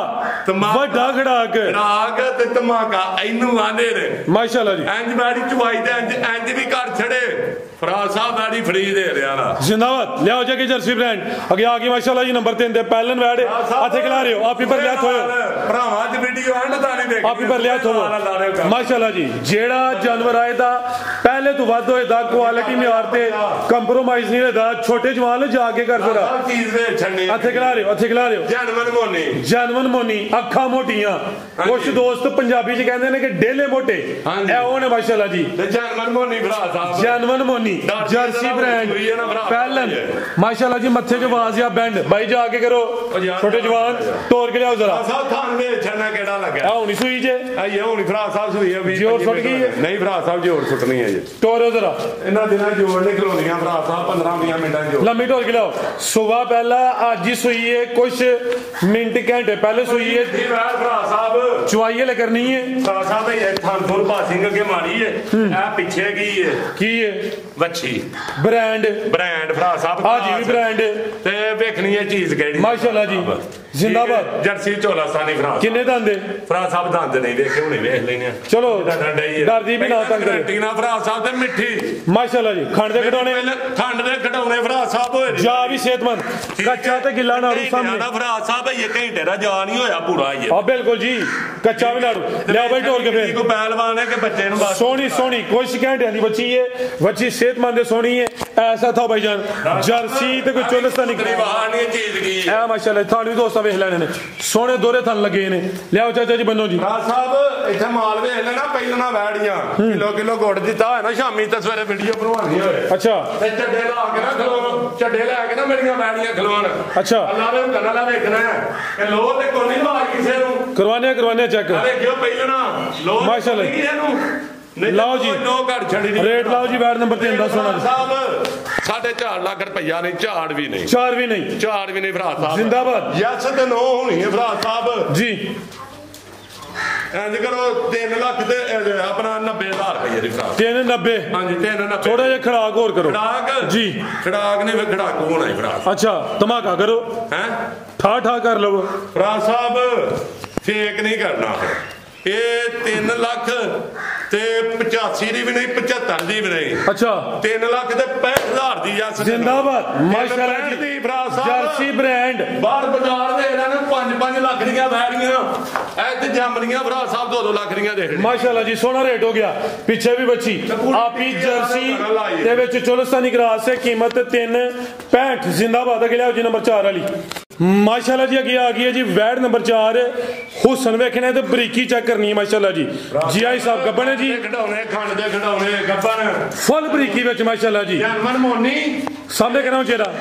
ਵੱਡਾ ਖੜਾਕ ਖੜਾਕ ਤੇ ਧਮਾਕਾ ਇਹਨੂੰ ਆਂਦੇ ਨੇ ਮਾਸ਼ਾਅੱਲਾ ਜੀ ਇੰਜ ਬਾੜੀ ਚੁਆਈ ਤੇ ਇੰਜ ਵੀ ਕਰ ਛੜੇ ਫਰਾਜ਼ ਸਾਹਿਬ ਬਾੜੀ ਫਰੀ ਦੇ ਰਿਆ ਨਾ जिंदाबाद ले आओ जाके जर्सी ब्रांड अगे आ गई माशाल्लाह जी नंबर 3 दे पहलन वैड हाथे खिला रहे हो आप ही पर लिया थोयो ਭਰਾਵਾਂ ਦੀ ਵੀਡੀਓ ਐਂਡ ਤਾਂ ਨਹੀਂ ਦੇਖ आप ही पर लिया थोयो माशाल्लाह जी जेड़ा जानवर आए दा पहले तो ਵੱਧ ਹੋਏ ਦਾ ਕੁਆਲਿਟੀ ਮਿਆਰ ਤੇ ਕੰਪਰੋਮਾਈਜ਼ ਨਹੀਂ ਲੈਦਾ ਛੋਟੇ ਜਵਾਨ ਜਾ ਕੇ ਕਰ ਜਰਾ ਹਰ ਚੀਜ਼ ਦੇ ਛੱਡਣੀ ਹਾਥੇ ਖਿਲਾ ਰਹੇ ਹੋ ਜਨਮਨ ਮੋਨੀ ਅੱਖਾਂ ਮੋਟੀਆਂ ਕੁਝ ਦੋਸਤ ਪੰਜਾਬੀ ਚ ਕਹਿੰਦੇ ਨੇ ਕਿ ਡੇਲੇ ਮੋਟੇ ਇਹ ਉਹ ਨੇ ਮਾਸ਼ਾਅੱਲਾ ਜੀ ਤੇ ਜਨਮਨ ਮੋਨੀ ਭਰਾ ਸਾਹਿਬ ਜਨਮਨ ਮੋਨੀ जर्सी ब्रांड पहलन माशाल्लाह जी मत्थे जो आवाज या बैंड भाई जा के करो छोटे जवान तोड़ के लियाओ जरा साहब थान में छड़ना केड़ा लगा आ हुनी सुई जे ये हुनी भरा साहब सुई है जोर सुट गई है नहीं भरा साहब जोर सुटनी है जी तोड़ो जरा इन्हां दिनां जोर नहीं खलोनियां भरा साहब 15 5 ਮਿੰਟਾਂ ਜੋ ਲੰਮੀ ਢੋਲ ਕੇ ਲਾਓ ਸੁਬਾ ਪਹਿਲਾ ਅੱਜ ਹੀ ਸੂਈ ਹੈ ਕੁਛ ਮਿੰਟ ਘੰਟੇ ਪਹਿਲੇ ਸੂਈ ਹੈ ਇਹ ਵੈੜ ਭਰਾ ਸਾਹਿਬ ਚੁਆਈ ਹਲੇ ਕਰਨੀ ਹੈ ਭਰਾ ਸਾਹਿਬ ਇਹ ਥਾਨਪੁਰ ਬਾਸਿੰਗ ਅੱਗੇ ਮਾਰੀ ਹੈ ਇਹ ਪਿੱਛੇ ਕੀ ਹੈ ਵੱਛੀ ਬ੍ਰਾਂਡ ਭਰਾ ਸਾਹਿਬ ਹਾਂਜੀ ਵੀ ਬ੍ਰਾਂਡ ਤੇ ਵੇਖਣੀ ਹੈ ਚੀਜ਼ ਕਿਹੜੀ ਮਾਸ਼ਾਅੱਲਾ ਜੀ ਜ਼ਿੰਦਾਬਾਦ ਜਰਸੀ ਝੋਲਾਸਾਨੀ ਭਰਾ ਕਿੰਨੇ ਦੰਦੇ ਭਰਾ ਸਾਹਿਬ ਦੰਦ ਨਹੀਂ ਵੇਖੇ ਹੁਣੇ ਵੇਖ ਲੈਣੇ ਚਲੋ ਡਰਦੀ ਵੀ ਨਾ ਤੰਗ ਕਰੇ ਗਰੰਟੀ ਨਾ ਭਰਾ ਸਾਹਿਬ ਤੇ ਮਿੱਠੀ ਮਾਸ਼ਾਅੱਲਾ ਜੀ ਖੰਡ ਦੇ ਘਟਾਉਣੇ ਭਰਾ ਸਾਹਿਬ ਹੋਏ ਜਾ ਵੀ ਸਿਹਤਮੰਦ ਕੱਚਾ ਤੇ ਗਿੱਲਾ ਨਾੜੂ ਸਾਹਮਣੇ ਭਰਾ ਸਾਹਿਬ ਇਹ ਘੰਟੇ ਦਾ ਜਾ ਨਹੀਂ ਹੋਇਆ ਪੂਰਾ ਇਹ ਆ ਬਿਲਕੁਲ ਜੀ ਕੱਚਾ ਵੀ ਨਾੜੂ ਲਿਆ ਬਾਈ ਢੋਲ ਕੇ ਫੇਰ ਕੋ ਪਹਿਲਵਾਨ ਹੈ ਕਿ ਬੱਚੇ ਨੂੰ ਬਸ ਸੋਹਣੀ ਕੋਈ ਘੰਟਿਆਂ ਦੀ ਬੱਚੀ ਹੈ ਬੱਚੀ ਸਿਹਤਮੰਦ ਸੋਹਣੀ ਹੈ ਐਸਾ ਥਾ ਭਾਈ ਜਾਨ ਜਰਸੀ ਤੇ ਕੋਈ ਚੋਲਸਤਾਨੀ ਬਾਹਰ ਨਹੀਂ ਚੀਜ਼ ਕੀ ਐ ਮਾਸ਼ਾਅੱਲਾ ਤੁਹਾਨੂੰ ਵੀ ਦੋਸਤਾਂ ਵੇਖ ਲੈਣੇ ਨੇ ਸੋਹਣੇ ਦੋਰੇ ਥਣ ਲੱਗੇ ਨੇ ਲਿਆਓ ਚਾਚਾ ਜੀ ਬੰਨੋ ਜੀ ਭਰਾ ਸਾਹਿਬ ਇੱਥੇ ਮਾਲ ਵੇਖ ਲੈਣਾ ਪਹਿਲਾਂ ਨਾ ਵੈੜੀਆਂ ਕਿਲੋ ਗੁੜ ਦਿੱਤਾ ਹੈ ਨਾ ਸ਼ਾਮੀ ਤੇ ਸਵੇਰੇ ਵੀਡੀਓ ਬਣਵਾਉਣੀ ਹੋਵੇ ਅੱਛਾ ਤੇ ਚੱਡੇ ਲਾ ਕੇ ਨਾ ਖਲੋਣ ਚੱਡੇ ਲੈ ਕੇ ਨਾ ਮੇਰੀਆਂ ਵੈੜੀਆਂ ਖਲੋਣ ਅੱਛਾ ਅੱਲਾ ਦੇ ਹੁਕਮ ਨਾਲ ਵੇਖਣਾ ਹੈ ਕਿ ਲੋਹ ਤੇ ਕੋਈ ਨਹੀਂ ਮਾਰ ਕਿਸੇ ਨੂੰ ਕਰਵਾਨੇ ਚੈੱਕ ਵੇਖਿਓ ਪਹਿਲਾਂ ਨਾ ਲੋਹ ਮਾਸ਼ਾਅੱਲਾ ਲਾਓ ਜੀ ਨੋ ਘੜ ਛੜੀ ਨਹੀਂ ਰੇਟ ਲਾਓ ਜੀ ਵਾਰਡ ਨੰਬਰ 3 ਦਾ ਸੋਨਾ ਜੀ ਸਾਹਿਬ 4.5 ਲੱਖ ਰੁਪਈਆ ਨਹੀਂ ਝਾੜ ਵੀ ਨਹੀਂ ਝਾੜ ਵੀ ਨਹੀਂ ਭਰਾ ਸਾਹਿਬ ਜ਼ਿੰਦਾਬਾਦ ਯਸ ਤੇ ਨੋ ਹੋਣੀ ਹੈ ਭਰਾ ਸਾਹਿਬ ਜੀ ਇੰਜ ਕਰੋ 3 ਲੱਖ ਤੇ ਆਪਣਾ 90,000 ਰੁਪਏ ਦੀ ਭਰਾ 390 ਹਾਂਜੀ 390 ਥੋੜਾ ਜਿਹਾ ਖੜਾਕ ਹੋਰ ਕਰੋ ਖੜਾਕ ਜੀ ਖੜਾਕ ਨੇ ਖੜਾਕੂ ਹੋਣਾ ਹੈ ਭਰਾ ਅੱਛਾ ਧਮਾਕਾ ਕਰੋ ਹੈ ਠਾ ਕਰ ਲਵੋ ਭਰਾ ਸਾਹਿਬ ਫੇਕ ਨਹੀਂ ਕਰਨਾ ਇਹ 3 ਲੱਖ ਤੇ 85 ਦੀ ਵੀ ਨਹੀਂ 75 ਦੀ ਵੀ ਨਹੀਂ ਅੱਛਾ 3 ਲੱਖ ਤੇ 65,000 ਦੀ ਯਸ ਜ਼ਿੰਦਾਬਾਦ ਮਾਸ਼ਾਅੱਲਾ ਜੀ ਭਰਾ ਸਾਹਿਬ ਜਰਸੀ ਬ੍ਰਾਂਡ ਬਾਹਰ ਬਾਜ਼ਾਰ ਦੇ ਇਹਨਾਂ ਨੂੰ 5-5 ਲੱਖ ਦੀਆਂ ਵੈੜੀਆਂ ਐ ਤੇ ਜੰਮਦੀਆਂ ਭਰਾ ਸਾਹਿਬ 2-2 ਲੱਖ ਦੀਆਂ ਦੇਖ ਮਾਸ਼ਾਅੱਲਾ ਜੀ ਸੋਹਣਾ ਰੇਟ ਹੋ ਗਿਆ ਪਿੱਛੇ ਵੀ ਬੱਚੀ ਆਪੀ ਜਰਸੀ ਦੇ ਵਿੱਚ ਚੋਲਸਤਾਨੀ ਕਰਾਸ ਹੈ ਕੀਮਤ 365 ਜ਼ਿੰਦਾਬਾਦ ਅਗੇ ਲਿਆਓ ਜੀ ਨੰਬਰ 4 ਵਾਲੀ ਮਾਸ਼ਾਅੱਲਾ ਜੀ ਅੱਗੇ ਆ ਗਈ ਹੈ ਜੀ ਵੈੜ ਨੰਬਰ 4 ਹੁਸਨ ਵੇਖਣਾ ਤੇ ਬਰੀਕੀ ਚੈੱਕ ਕਰਨੀ ਹੈ ਮਾਸ਼ਾਅੱਲਾ ਜੀ ਆਈ ਸਾਹਿਬ ਗੱਬਣ ਹੈ ਜੀ ਖਡਾਉਣੇ ਖੰਡ ਦੇ ਖਡਾਉਣੇ ਗੱਬਣ ਫੁੱਲ ਬਰੀਕੀ ਵਿੱਚ ਮਾਸ਼ਾਅੱਲਾ ਜੀ ਜਨਮਨ ਮੋਨੀ ਸਾਹਮਣੇ ਕਰਾਉ ਚਿਹਰਾ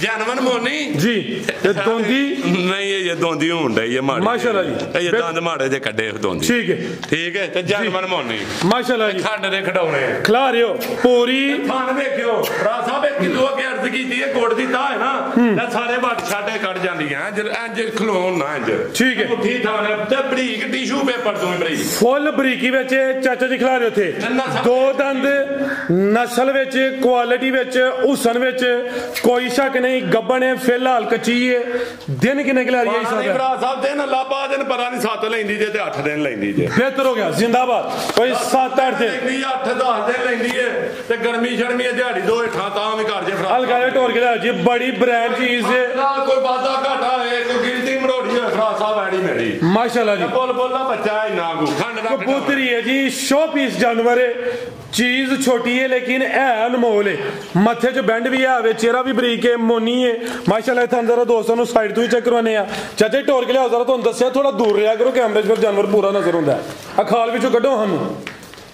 ਜਨਮਨ ਮੋਨੀ ਜੀ ਤੇ ਦੋਂਦੀ ਨਹੀਂ ਇਹ ਦੋਂਦੀ ਹੁੰਦਾ ਇਹ ਮਾੜੀ ਮਾਸ਼ਾਅੱਲਾ ਜੀ ਇਹ ਦੰਦ ਮਾੜੇ ਜੇ ਕੱਢੇ ਦੋਂਦੀ ਠੀਕ ਹੈ ਤੇ ਜਨਮਨ ਮੋਨੀ ਮਾਸ਼ਾਅੱਲਾ ਜੀ ਖੰਡ ਦੇ ਖਡਾਉਣੇ ਖਿਲਾ ਰਿਓ ਪੂਰੀ ਥਣ ਵੇਖਿਓ ਭਰਾ ਸਾਹਿਬ 1 ਕਿਲੋ ਅੱਗੇ ਅਰਜ਼ ਕੀਤੀ ਹੈ ਗੁੜ ਦੀ ਤਾਂ ਹੈ ਨਾ ਸਾਰੇ ਵੱਟ ਛਾਟੇ ਕੱਢ ਜਾਂਦੀਆਂ ਇੰਜ ਖਲੋਣ ਨਾ ਇੰਜ ਠੀਕ ਹੈ ਉੱਠੀ ਥਾਂ ਤੇ ਬਰੀਕ ਟਿਸ਼ੂ ਪੇਪਰ ਤੋਂ ਬਰੀਕ ਫੁੱਲ ਬਰੀਕੀ ਵਿੱਚ ਚਾਚਾ ਜੀ ਖਿਲਾ ਰਹੇ ਉੱਥੇ 2 ਦੰਦ ਨਸਲ ਵਿੱਚ ਕੁਆਲਿਟੀ ਵਿੱਚ ਹੁਸਨ ਵਿੱਚ ਕੋਈ ਸ਼ੱਕ ਨਹੀਂ ਗੱਬਣ ਹੈ ਫਿਲਹਾਲ ਕੱਚੀ ਹੈ ਦਿਨ ਕਿੰਨੇ ਖਿਲਾ ਰਹੀ ਹੈ ਇਸ ਨਹੀਂ ਭਰਾ ਸਾਹਿਬ ਦਿਨ ਅੱਲਾ ਪਾ ਦਿਨ ਪਤਾ ਨਹੀਂ 7 ਲੈਂਦੀ ਜੇ ਤੇ 8 ਦਿਨ ਲੈਂਦੀ ਜੇ ਬਿਹਤਰ ਹੋ ਗਿਆ ਜ਼ਿੰਦਾਬਾਦ ਕੋਈ 7-8 ਦਿਨ 8-10 ਦਿਨ ਲੈਂਦੀ ਹੈ ਤੇ ਗਰਮੀ ਸ਼ਰਮੀ ਦਿਹਾੜੀ ਦੋ ਹੇਠਾਂ ਤਾਂ ਵੀ ਕਰ ਜੇ ਭਰਾ ਹਲਕਾ ਜਿਹਾ ਢੋਲ ਕੇ ਲਿਆ ਜੀ ਬੜੀ ਬ੍ਰਾਂਡ ਚੀਜ਼ ਹੈ ਕੋਈ ਵਾਦਾ ਘਾਟਾ ਹੈ ਕੋਈ ਗਿਣਤੀ ਮਰੋੜੀ ਹੈ ਭਰਾ ਸਾਹਿਬ ਐੜੀ ਮੇਰੀ ਮਾਸ਼ਾਅੱਲਾ ਜੀ ਬੋਲਾ ਬੱਚਾ ਇੰਨਾ ਖੰਡ ਦਾ ਕਬੂਤਰੀ ਹੈ ਜੀ ਸ਼ੋ ਪੀਸ ਜਾਨਵਰ ਹੈ ਚੀਜ਼ ਛੋਟੀ ਹੈ ਲੇਕਿਨ ਹੈ ਅਨਮੋਲ ਹੈ ਮੱਥੇ 'ਚ ਬੈਂਡ ਵੀ ਆਵੇ ਚਿਹਰਾ ਵੀ ਬਰੀਕ ਹੈ ਮੋਨੀ ਹੈ ਮਾਸ਼ਾਅੱਲਾ ਇੱਥੇ ਅੰਦਰ ਦੋਸਤਾਂ ਨੂੰ ਸਾਈਡ ਤੋਂ ਹੀ ਚੈੱਕ ਕਰਵਾਨੇ ਆ ਚਾਚੇ ਢੋਲ ਕੇ ਲਿਆਓ ਜ਼ਰਾ ਤੁਹਾਨੂੰ ਦੱਸਿਆ ਥੋੜਾ ਦੂਰ ਰਿਹਾ ਕਰੋ ਕੈਮਰੇ 'ਚ ਫਿਰ ਜਾਨਵਰ ਪੂਰਾ ਨਜ਼ਰ ਹੁੰਦਾ ਆ ਖਾਲ ਵਿੱਚੋਂ ਕੱਢੋ ਸਾਨੂੰ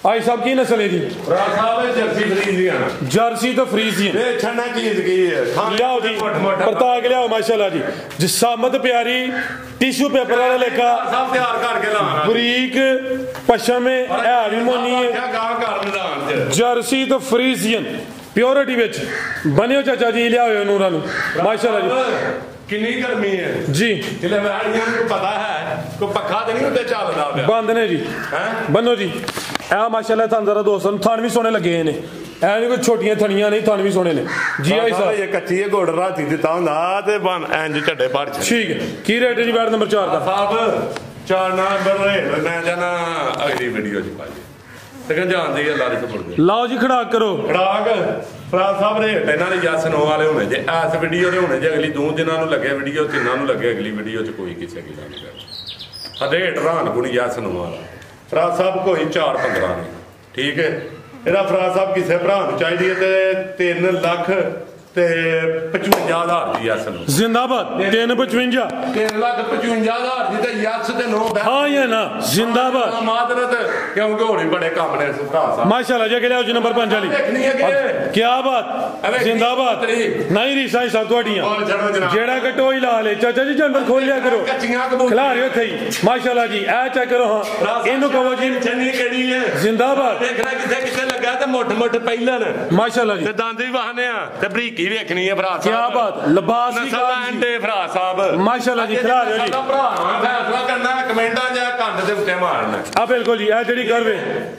ਆਈ ਸਾਹਿਬ ਕੀ ਨਸਲ ਹੈ ਜੀ ਭਰਾ ਸਾਹਿਬ ਜਰਸੀ ਫਰੀਜ਼ੀਆਂ ਜਰਸੀ ਤਾਂ ਫਰੀਜ਼ੀਆਂ ਇਹ ਛੰਨਾ ਚੀਜ਼ ਕੀ ਹੈ ਲਿਆਓ ਜੀ ਪਰਤਾ ਕੇ ਲਿਆਓ ਮਾਸ਼ਾਅੱਲਾ ਜੀ ਜਿਸਾਮਤ ਪਿਆਰੀ ਟਿਸ਼ੂ ਪੇਪਰ ਵਾਲਾ ਲੇਖਾ ਸਭ ਤਿਆਰ ਕਰਕੇ ਲਾਣਾ ਬਰੀਕ ਪਸ਼ਮ ਹੈ ਵੀ ਮੋਨੀ ਹੈ ਗਾਂ ਕਰ ਮੈਦਾਨ 'ਚ ਜਰਸੀ ਤਾਂ ਫਰੀਜ਼ੀਅਨ ਪਿਓਰਿਟੀ ਵਿੱਚ ਬਣਿਓ ਚਾਚਾ ਜੀ ਲਿਆਓ ਨੂਰਾਂ ਨੂੰ ਮਾਸ਼ਾਅੱਲਾ ਜੀ ਕਿੰਨੀ ਗਰਮੀ ਹੈ ਜੀ ਜਿਲੇ ਵੈੜੀਆਂ ਨੂੰ ਪਤਾ ਹੈ ਕੋਈ ਪੱਖਾ ਤੇ ਨਹੀਂ ਉੱਤੇ ਚੱਲਦਾ ਪਿਆ ਬੰਦ ਨੇ ਜੀ ਬੰਨੋ ਜੀ ਇਹ ਮਾਸ਼ਾਅੱਲਾ ਤੁਹਾਨੂੰ ਜ਼ਰਾ ਦੋਸਤਾਂ ਨੂੰ ਥਣ ਵੀ ਸੋਹਣੇ ਲੱਗੇ ਨੇ ਐ ਨਹੀਂ ਕੋਈ ਛੋਟੀਆਂ ਥਣੀਆਂ ਨਹੀਂ ਥਣ ਵੀ ਸੋਹਣੇ ਨੇ ਜੀ ਆਈ ਸਾਹਿਬ ਇਹ ਕੱਚੀ ਹੈ ਗੁੜ ਰਾਤੀ ਦਿੱਤਾ ਹੁੰਦਾ ਤੇ ਬਣ ਇੰਜ ਝੱਡੇ ਪਾੜ ਠੀਕ ਹੈ ਕੀ ਰੇਟ ਹੈ ਜੀ ਵੈਟ ਨੰਬਰ 4 ਦਾ ਸਾਹਿਬ 4 ਨੰਬਰ ਰੇਟ ਮੈਂ ਜਾਨਾ ਅਗਲੀ ਵੀਡੀਓ 'ਚ ਪਾਈ ਤੇ ਜਾਣਦੀ ਹੈ ਲਾਰੀ ਤੋਂ ਮੁੜ ਲਾਓ ਜੀ ਖੜਾਕ ਕਰੋ ਖੜਾਕ ਭਰਾ ਸਾਹਿਬ ਰੇਟ ਇਹਨਾਂ ਦੇ ਯਸ ਨੋ ਵਾਲੇ ਹੋਣੇ ਜੇ ਇਸ ਵੀਡੀਓ ਦੇ ਹੋਣੇ ਜੇ ਅਗਲੀ 2 ਦਿਨਾਂ ਨੂੰ ਲੱਗੇ ਵੀਡੀਓ 3 ਨੂੰ ਲੱਗੇ ਅਗਲੀ ਵੀਡੀਓ 'ਚ ਕੋਈ ਕਿਸੇ ਕੀ ਨਹੀਂ ਕਰਦਾ ਰੇਟ ਰਾਨ ਗੁਣੀ ਯਸ ਨੋ ਵਾਲਾ ਭਰਾ ਸਾਹਿਬ ਕੋਈ 4-15 ਨੇ ਠੀਕ ਹੈ ਇਹਦਾ ਭਰਾ ਸਾਹਿਬ ਕਿਸੇ ਭਰਾ ਨੂੰ ਚਾਹੀਦੀ ਹੈ ਤੇ 3 ਲੱਖ ਤੇ 55,000 ਦੀ ਯਸ ਨੂੰ ਜ਼ਿੰਦਾਬਾਦ 355 3,55,000 ਦੀ ਤੇ ਯਸ ਤੇ ਨੋ ਹਾਂ ਇਹ ਨਾ ਜ਼ਿੰਦਾਬਾਦ ਮਾਦਰਤ ਕਿਉਂਕਿ ਹੋਣੀ ਬੜੇ ਕੰਮ ਨੇ ਭਰਾ ਸਾਹਿਬ ਮਾਸ਼ਾਅੱਲਾ ਜੀ ਲਿਆਓ ਜੀ ਨੰਬਰ 5 ਵਾਲੀ ਦੇਖਣੀ ਹੈ ਕਿ ਕੀ ਬਾਤ ਜ਼ਿੰਦਾਬਾਦ ਨਹੀਂ ਰੀਸਾਂ ਸਭ ਤੁਹਾਡੀਆਂ ਜਿਹੜਾ ਕਟੋਈ ਲਾ ਲੇ ਚਾਚਾ ਜੀ ਜਾਨਵਰ ਖੋਲ ਲਿਆ ਕਰੋ ਖਿਲਾ ਰਹੇ ਉੱਥੇ ਹੀ ਮਾਸ਼ਾਅੱਲਾ ਜੀ ਇਹ ਚੈੱਕ ਕਰੋ ਹਾਂ ਇਹਨੂੰ ਕਹੋ ਜੀ ਚੰਨੀ ਕਿਹੜੀ ਹੈ ਜ਼ਿੰਦਾਬਾਦ ਦੇਖਣਾ ਕਿੱਥੇ ਕਿੱਥੇ ਲੱਗਾ ਤੇ ਮੁੱਠ ਪਹਿਲਣ ਮਾਸ਼ਾਅੱਲਾ ਜੀ ਤੇ ਦੰਦ ਵੀ ਵਾਹਨੇ ਆ ਤੇ ਬਰੀਕੀ ਵੇਖਣੀ ਹੈ ਭਰਾ ਕੀ ਬਾਤ ਲਿਬਾਸ ਵੀ ਨਸਲ ਐਂਡੇ ਭਰਾ ਸਾਹਿਬ ਮਾਸ਼ਾਅੱਲਾ ਜੀ ਖਿਲਾ ਦਿਓ ਜੀ ਸਾਡਾ ਭਰਾ ਫੈਸਲਾ ਕਰਨਾ ਕਮੈਂਟਾਂ ਜਾਂ ਕੰਡ ਦੇ ਉੱਤੇ ਮਾਰਨਾ ਆ ਬਿਲਕੁਲ ਜੀ ਇਹ ਜਿਹੜੀ ਕਰਵੇ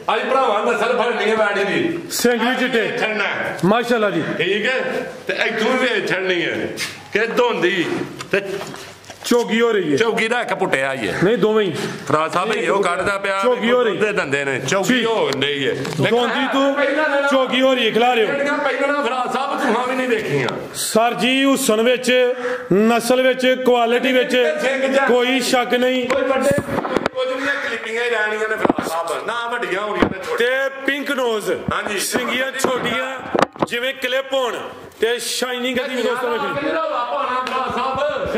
ਅੱਜ ਭਰਾਵਾਂ ਨਸਲ ਫੜਨੀ ਹੈ ਬੈੜੀ ਦੀ ਸਿੰਘ ਵੀ ਚਿੱਟੇ ਛੱਡਣਾ ਮਾਸ਼ਾਅੱਲਾ ਜੀ ਠੀਕ ਹੈ ਤੇ ਇੱਥੋਂ ਵੀ ਛੱਡਣੀ ਹੈ ਕਿ ਧੋਂਦੀ ਤੇ ਚੋਗੀ ਹੋ ਰਹੀ ਹੈ ਚੌਗੀ ਦਾ ਇੱਕ ਪੁੱਟਿਆ ਹੀ ਹੈ ਨਹੀਂ ਦੋਵੇਂ ਹੀ ਫਰਾ ਸਾਹਿਬ ਇਹ ਕੱਢਦਾ ਪਿਆ ਚੌਗੀ ਹੋ ਰਹੀ ਦੇ ਦੰਦੇ ਨੇ ਚੌਗੀ ਹੋ ਰਹੀ ਹੈ ਦੋਂਦੀ ਤੂੰ ਚੋਗੀ ਹੋ ਰਹੀ ਹੈ ਖਿਲਾ ਰਿਓ ਪਹਿਲਾਂ ਫਰਾ ਸਾਹਿਬ ਤੂੰ ਵੀ ਨਹੀਂ ਦੇਖੀਆਂ ਸਰ ਜੀ ਹੁਸਨ ਵਿੱਚ ਨਸਲ ਵਿੱਚ ਕੁਆਲਿਟੀ ਵਿੱਚ ਕੋਈ ਸ਼ੱਕ ਨਹੀਂ ਕੋਈ ਵੱਡੇ ਕੁਝ ਨਹੀਂ ਕਲਿੱਪਿੰਗਾਂ ਹੀ ਰਹਿਣੀਆਂ ਨੇ ਫਰਾ ਸਾਹਿਬ ਨਾ ਵੱਡੀਆਂ ਹੋਣੀਆਂ ਨੇ ਤੇ ਪਿੰਕ ਨੋਜ਼ ਹਾਂਜੀ ਸਿੰਗੀਆਂ ਛੋਟੀਆਂ ਜਿਵੇਂ ਕਲਿੱਪ ਹੋਣ ਤੇ ਸ਼ਾਈਨਿੰਗ ਦੀ ਵੀ ਦੋਸਤੋ ਵੇਖੀ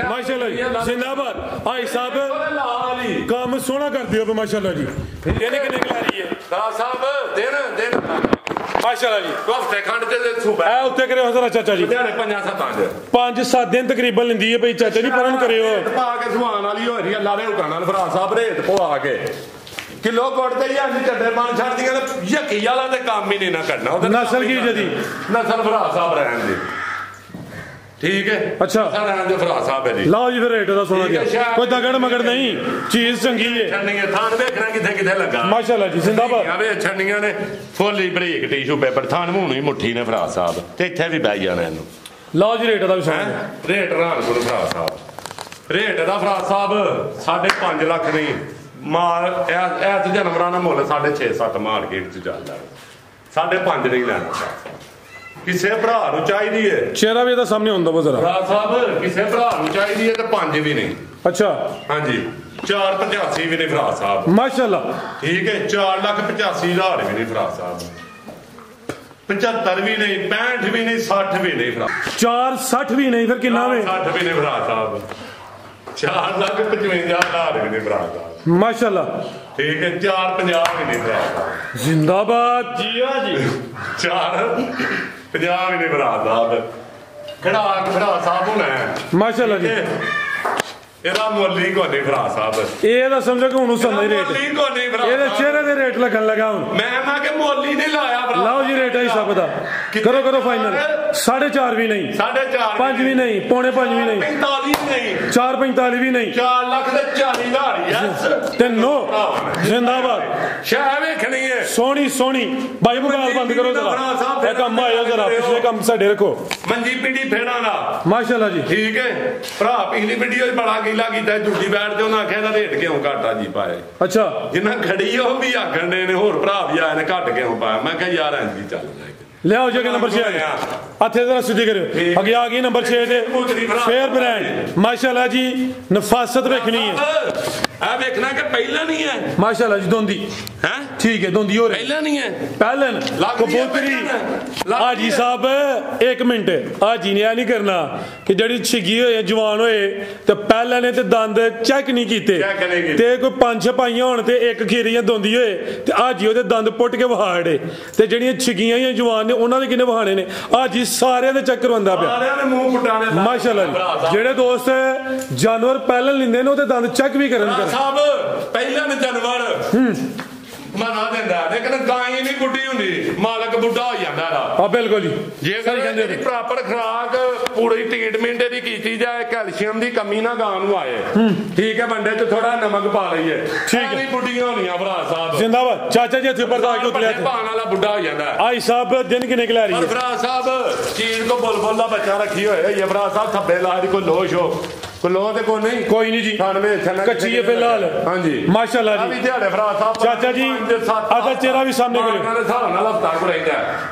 ਮਾਸ਼ਾਅੱਲਾ ਜੀ ਜ਼ਿੰਦਾਬਾਦ ਭਾਈ ਸਾਹਿਬ ਕੰਮ ਸੋਹਣਾ ਕਰਦੇ ਹੋ ਮਾਸ਼ਾਅੱਲਾ ਜੀ ਇਹਨੇ ਕਿੰਨੇ ਕ ਲੈ ਰਹੀ ਹੈ ਫਰਾ ਸਾਹਿਬ ਦਿਨ ਮਾਸ਼ਾਅੱਲਾ ਜੀ ਹਫਤੇ ਖੰਡ ਤੇ ਸੂਬਾ ਐ ਉੱਤੇ ਕਰਿਓ ਹਜ਼ਰਾ ਚਾਚਾ ਜੀ ਦਿਹਾੜੇ 5-7 ਦਿਨ ਤਕਰੀਬਨ ਲੈਂਦੀ ਹੈ ਭਈ ਚਾਚਾ ਜੀ ਪਰਨ ਕਰਿਓ ਪਾ ਕੇ ਸੁਹਾਨ ਵਾਲੀ ਹੋ ਰਹੀ ਹੈ ਲਾਰੇ ਹੁਕਮ ਨਾਲ ਫਰਾ ਸਾਹਿਬ ਰੇਟ ਪਵਾ ਕੇ ਕਿਲੋ ਗੁੱਟ ਤੇ ਜਾਂ ਚੱਡੇ ਬਣ ਛੱਡਦੀਆਂ ਤੇ ਯਕੀ ਵਾਲਾ ਤੇ ਕੰਮ ਹੀ ਨਹੀਂ ਨਾ ਕਰਨਾ ਨਸਲ ਕੀ ਜਦੀ ਨਸਲ ਫਰਾ ਸਾਹਿਬ ਰਹਿਣ ਦੀ ਠੀਕ ਹੈ ਅੱਛਾ ਰਹਿਣ ਦੇ ਫਰਾ ਸਾਹਿਬ ਹੈ ਜੀ ਲਓ ਜੀ ਫਿਰ ਰੇਟ ਦਾ ਸੋਨਾ ਗਿਆ ਕੋਈ ਦਗੜ ਮਗੜ ਨਹੀਂ ਚੀਜ਼ ਚੰਗੀ ਹੈ ਛੱਡਣੀਆਂ ਥਾਨ ਵੇਖਣਾ ਕਿੱਥੇ ਲੱਗਾ ਮਾਸ਼ਾਅੱਲਾ ਜੀ ਜ਼ਿੰਦਾਬਾਦ ਆਵੇ ਛੱਡਣੀਆਂ ਨੇ ਫੁੱਲੀ ਬਰੀਕ ਟਿਸ਼ੂ ਪੇਪਰ ਥਾਨ ਮੂੰਹ ਹੀ ਮੁੱਠੀ ਨੇ ਫਰਾ ਸਾਹਿਬ ਤੇ ਇੱਥੇ ਵੀ ਬਹਿ ਜਾਣਾ ਇਹਨੂੰ ਲਓ ਜੀ ਰੇਟ ਦਾ ਵੀ ਸੋਨਾ ਰੇਟ ਰਾਣ ਕੋਲ ਫਰਾ ਸਾਹਿਬ ਰੇਟ ਦਾ ਫਰਾ ਸਾਹਿਬ 5.5 ਲੱਖ ਨਹੀਂ ਮਾਲ ਇਹ ਜਾਨਵਰਾਂ ਦਾ ਮੁੱਲ 6.5-7 ਮਾਰਕੀਟ ਚ ਚੱਲਦਾ 5.5 ਨਹੀਂ ਲੈਣਾ ਕਿਸੇ ਭਰਾ ਨੂੰ ਚਾਹੀਦੀ ਹੈ ਚਿਹਰਾ ਵੀ ਇਹਦਾ ਸਾਹਮਣੇ ਹੁੰਦਾ ਵਾ ਜ਼ਰਾ ਭਰਾ ਸਾਹਿਬ ਕਿਸੇ ਭਰਾ ਨੂੰ ਚਾਹੀਦੀ ਹੈ ਤੇ 5 ਵੀ ਨਹੀਂ ਅੱਛਾ ਹਾਂਜੀ 4.85 ਵੀ ਨਹੀਂ ਭਰਾ ਸਾਹਿਬ ਮਾਸ਼ਾਅੱਲਾ ਠੀਕ ਹੈ 4,85,000 ਵੀ ਨਹੀਂ ਭਰਾ ਸਾਹਿਬ 75 ਵੀ ਨਹੀਂ 65 ਵੀ ਨਹੀਂ 60 ਵੀ ਨਹੀਂ ਭਰਾ 460 ਵੀ ਨਹੀਂ ਫਿਰ ਕਿੰਨਾ ਵੇ 60 ਵੀ ਨਹੀਂ ਭਰਾ ਸਾਹਿਬ 4,55,000 ਵੀ ਨਹੀਂ ਭਰਾ ਸਾਹਿਬ ਮਾਸ਼ਾਅੱਲਾ ਠੀਕ ਹੈ 4.50 ਵੀ ਨਹੀਂ ਭਰਾ ਸਾਹਿਬ ਜ਼ਿੰਦਾਬਾਦ ਜੀਆ ਜੀ 4.50 ਵੀ ਨਹੀਂ ਭਰਾ ਸਾਹਿਬ ਖੜਾ ਸਾਹਿਬ ਹੋਣਾ ਮਾਸ਼ਾਅੱਲਾ ਜੀ ਇਹਦਾ ਮੁੱਲ ਹੀ ਕੋਈ ਨਹੀਂ ਭਰਾ ਸਾਹਿਬ ਇਹ ਤਾਂ ਸਮਝੋ ਕਿ ਹੁਣ ਉਸ ਦਾ ਰੇਟ ਮੁੱਲ ਹੀ ਕੋਈ ਨਹੀਂ ਭਰਾ ਇਹਦੇ ਚਿਹਰੇ ਦੇ ਰੇਟ ਲੱਗਣ ਲੱਗਾ ਹੁਣ ਮੈਂ ਕਿ ਮੁੱਲ ਹੀ ਨਹੀਂ ਲਾਇਆ ਭਰਾ ਲਓ ਜੀ ਰੇਟ ਹੈ ਸਭ ਦਾ ਕਰੋ ਫਾਈਨਲ 4.5 ਵੀ ਨਹੀਂ 4.5 5 ਵੀ ਨਹੀਂ 5.5 ਵੀ ਨਹੀਂ 45 ਨਹੀਂ 4.45 ਵੀ ਨਹੀਂ 4,40,000 ਯੈਸ ਤੇ ਨੋ ਜ਼ਿੰਦਾਬਾਦ ਸ਼ਾਹ ਵੇਖਣੀ ਹੈ ਸੋਹਣੀ ਬਾਈ ਮੋਬਾਈਲ ਬੰਦ ਕਰੋ ਜ਼ਰਾ ਇਹ ਕੰਮ ਆਇਆ ਜ਼ਰਾ ਪਿਛਲੇ ਕੰਮ ਸਾਡੇ ਰੱਖੋ ਮੰਜੀ ਪੀੜੀ ਫੇੜਾਂ ਦਾ ਮਾਸ਼ਾਅੱਲਾ ਜੀ ਠੀਕ ਹੈ ਭਰਾ ਪਿਛਲੀ ਵੀਡੀਓ 'ਚ ਬੜਾ ਗੀਲਾ ਕੀਤਾ ਦੂਜੀ ਬੈਠ ਤੇ ਉਹਨਾਂ ਆਖਿਆ ਇਹਦਾ ਰੇਟ ਕਿਉਂ ਘਟਾ ਜੀ ਪਾਏ ਅੱਛਾ ਜਿੰਨਾ ਖੜੀ ਉਹ ਵੀ ਆਖਣ ਦੇ ਨੇ ਹੋਰ ਭਰਾ ਵੀ ਆਏ ਨੇ ਘਟ ਕਿਉਂ ਪਾਇਆ ਮੈਂ ਕਿਹਾ ਯਾਰ ਇੰਜ ਵੀ ਚੱਲ ਲਿਆਓ ਜੀ ਨੰਬਰ 6 ਇੱਥੇ ਜ਼ਰਾ ਸਿੱਧੀ ਕਰਿਓ ਅੱਗੇ ਆ ਗਈ ਨੰਬਰ 6 ਤੇ ਫੇਅਰ ਬ੍ਰਾਂਡ ਮਾਸ਼ਾਅੱਲਾ ਜੀ ਨਫਾਸਤ ਵੇਖਣੀ ਹੈ ਆ ਵੇਖਣਾ ਕਿ ਪਹਿਲਾਂ ਨਹੀਂ ਹੈ ਮਾਸ਼ਾਅੱਲਾ ਜੀ ਦੋਂਦੀ ਹੈ ਠੀਕ ਹੈ ਦੋਂਦੀ ਹੋ ਰਹੀ ਪਹਿਲਾਂ ਨਹੀਂ ਹੈ ਪਹਿਲਨ ਕਬੂਤਰੀ ਹਾਜੀ ਸਾਹਿਬ 1 ਮਿੰਟ ਹਾਜੀ ਨੇ ਇਹ ਨਹੀਂ ਕਰਨਾ ਕਿ ਜਿਹੜੀ ਛਿੱਗੀ ਹੋਏ ਜਵਾਨ ਹੋਏ ਤੇ ਪਹਿਲਾਂ ਨੇ ਤੇ ਦੰਦ ਚੈੱਕ ਨਹੀਂ ਕੀਤੇ ਤੇ ਕੋਈ 5 ਪਾਈਆਂ ਹੋਣ ਤੇ ਇੱਕ ਖੀਰੀਆਂ ਦੋਂਦੀ ਹੋਏ ਤੇ ਹਾਜੀ ਉਹਦੇ ਦੰਦ ਪੁੱਟ ਕੇ ਵਹਾੜੇ ਤੇ ਜਿਹੜੀਆਂ ਛਿੱਗੀਆਂ ਜਾਂ ਜਵਾਨ ਨੇ ਉਹਨਾਂ ਦੇ ਕਿੰਨੇ ਵਹਾਣੇ ਨੇ ਹਾਜੀ ਸਾਰਿਆਂ ਦੇ ਚੈੱਕ ਕਰਵਾਉਂਦਾ ਪਿਆ ਸਾਰਿਆਂ ਦੇ ਮੂੰਹ ਪੁੱਟਾਣੇ ਮਾਸ਼ਾਅੱਲਾ ਜੀ ਜਿਹੜੇ ਦੋਸਤ ਜਾਨਵਰ ਪਹਿਲਾਂ ਲੈਂਦੇ ਨੇ ਉਹਦੇ ਦੰਦ ਚੈੱਕ ਵੀ ਕਰਨ ਸਾਹਿਬ ਪਹਿਲਾਂ ਨੇ ਜਾਨਵਰ ਮਨਾ ਦਿੰਦਾ ਲੇਕਿਨ ਗਾਂ ਨਹੀਂ ਗੁੱਡੀ ਹੁੰਦੀ ਮਾਲਕ ਬੁੱਢਾ ਹੋ ਜਾਂਦਾ ਆ ਬਿਲਕੁਲ ਜੀ ਜੇਕਰ ਇਹਦੀ ਪ੍ਰਾਪਰ ਖੁਰਾਕ ਪੂਰੀ ਟ੍ਰੀਟਮੈਂਟ ਦੀ ਕੀਤੀ ਜਾਏ ਕੈਲਸ਼ੀਅਮ ਦੀ ਕਮੀ ਨਾ ਗਾਂ ਨੂੰ ਆਏ ਠੀਕ ਹੈ ਬੰਦੇ 'ਚ ਥੋੜਾ ਨਮਕ ਪਾ ਲਈਏ ਠੀਕ ਹੈ ਨਹੀਂ ਬੁੱਢੀਆਂ ਹੋਣੀਆਂ ਭਰਾ ਸਾਹਿਬ ਜ਼ਿੰਦਾਬਾਦ ਚਾਚਾ ਜੀ ਇੱਥੇ ਪਰਦਾ ਕੇ ਉਤਰਿਆ ਪਾਣ ਵਾਲਾ ਬੁੱਢਾ ਹੋ ਜਾਂਦਾ ਆਈ ਸਾਹਿਬ ਦਿਨ ਕਿੰਨੇ ਲੈ ਰਹੀ ਹੈ ਭਰਾ ਸਾਹਿਬ ਚੀਜ਼ ਕੋ ਬੁਲਬੁਲ ਦਾ ਬੱਚਾ ਰੱਖੀ ਹੋਇਆ ਹੈ ਭਰਾ ਸਾਹਿਬ ਥੱਬੇ ਲਾ ਦੀ ਕੋਈ ਲੋਸ਼ ਹੋ ਕੋਲੋਂ ਤੇ ਕੋਈ ਨਹੀਂ ਜੀ 98 ਕੱਚੀ ਹੈ ਫਿਲਹਾਲ ਹਾਂਜੀ ਮਾਸ਼ਾਅੱਲਾ ਜੀ ਵੀ ਦਿਹਾੜੇ ਭਰਾ ਸਾਹਿਬ ਚਾਚਾ ਜੀ ਆਦਾ ਚਿਹਰਾ ਵੀ ਸਾਹਮਣੇ ਕਰਿਓ ਹਿਸਾਬ ਨਾਲ ਹਫਤਾ ਕੋ ਰਹਿੰਦਾ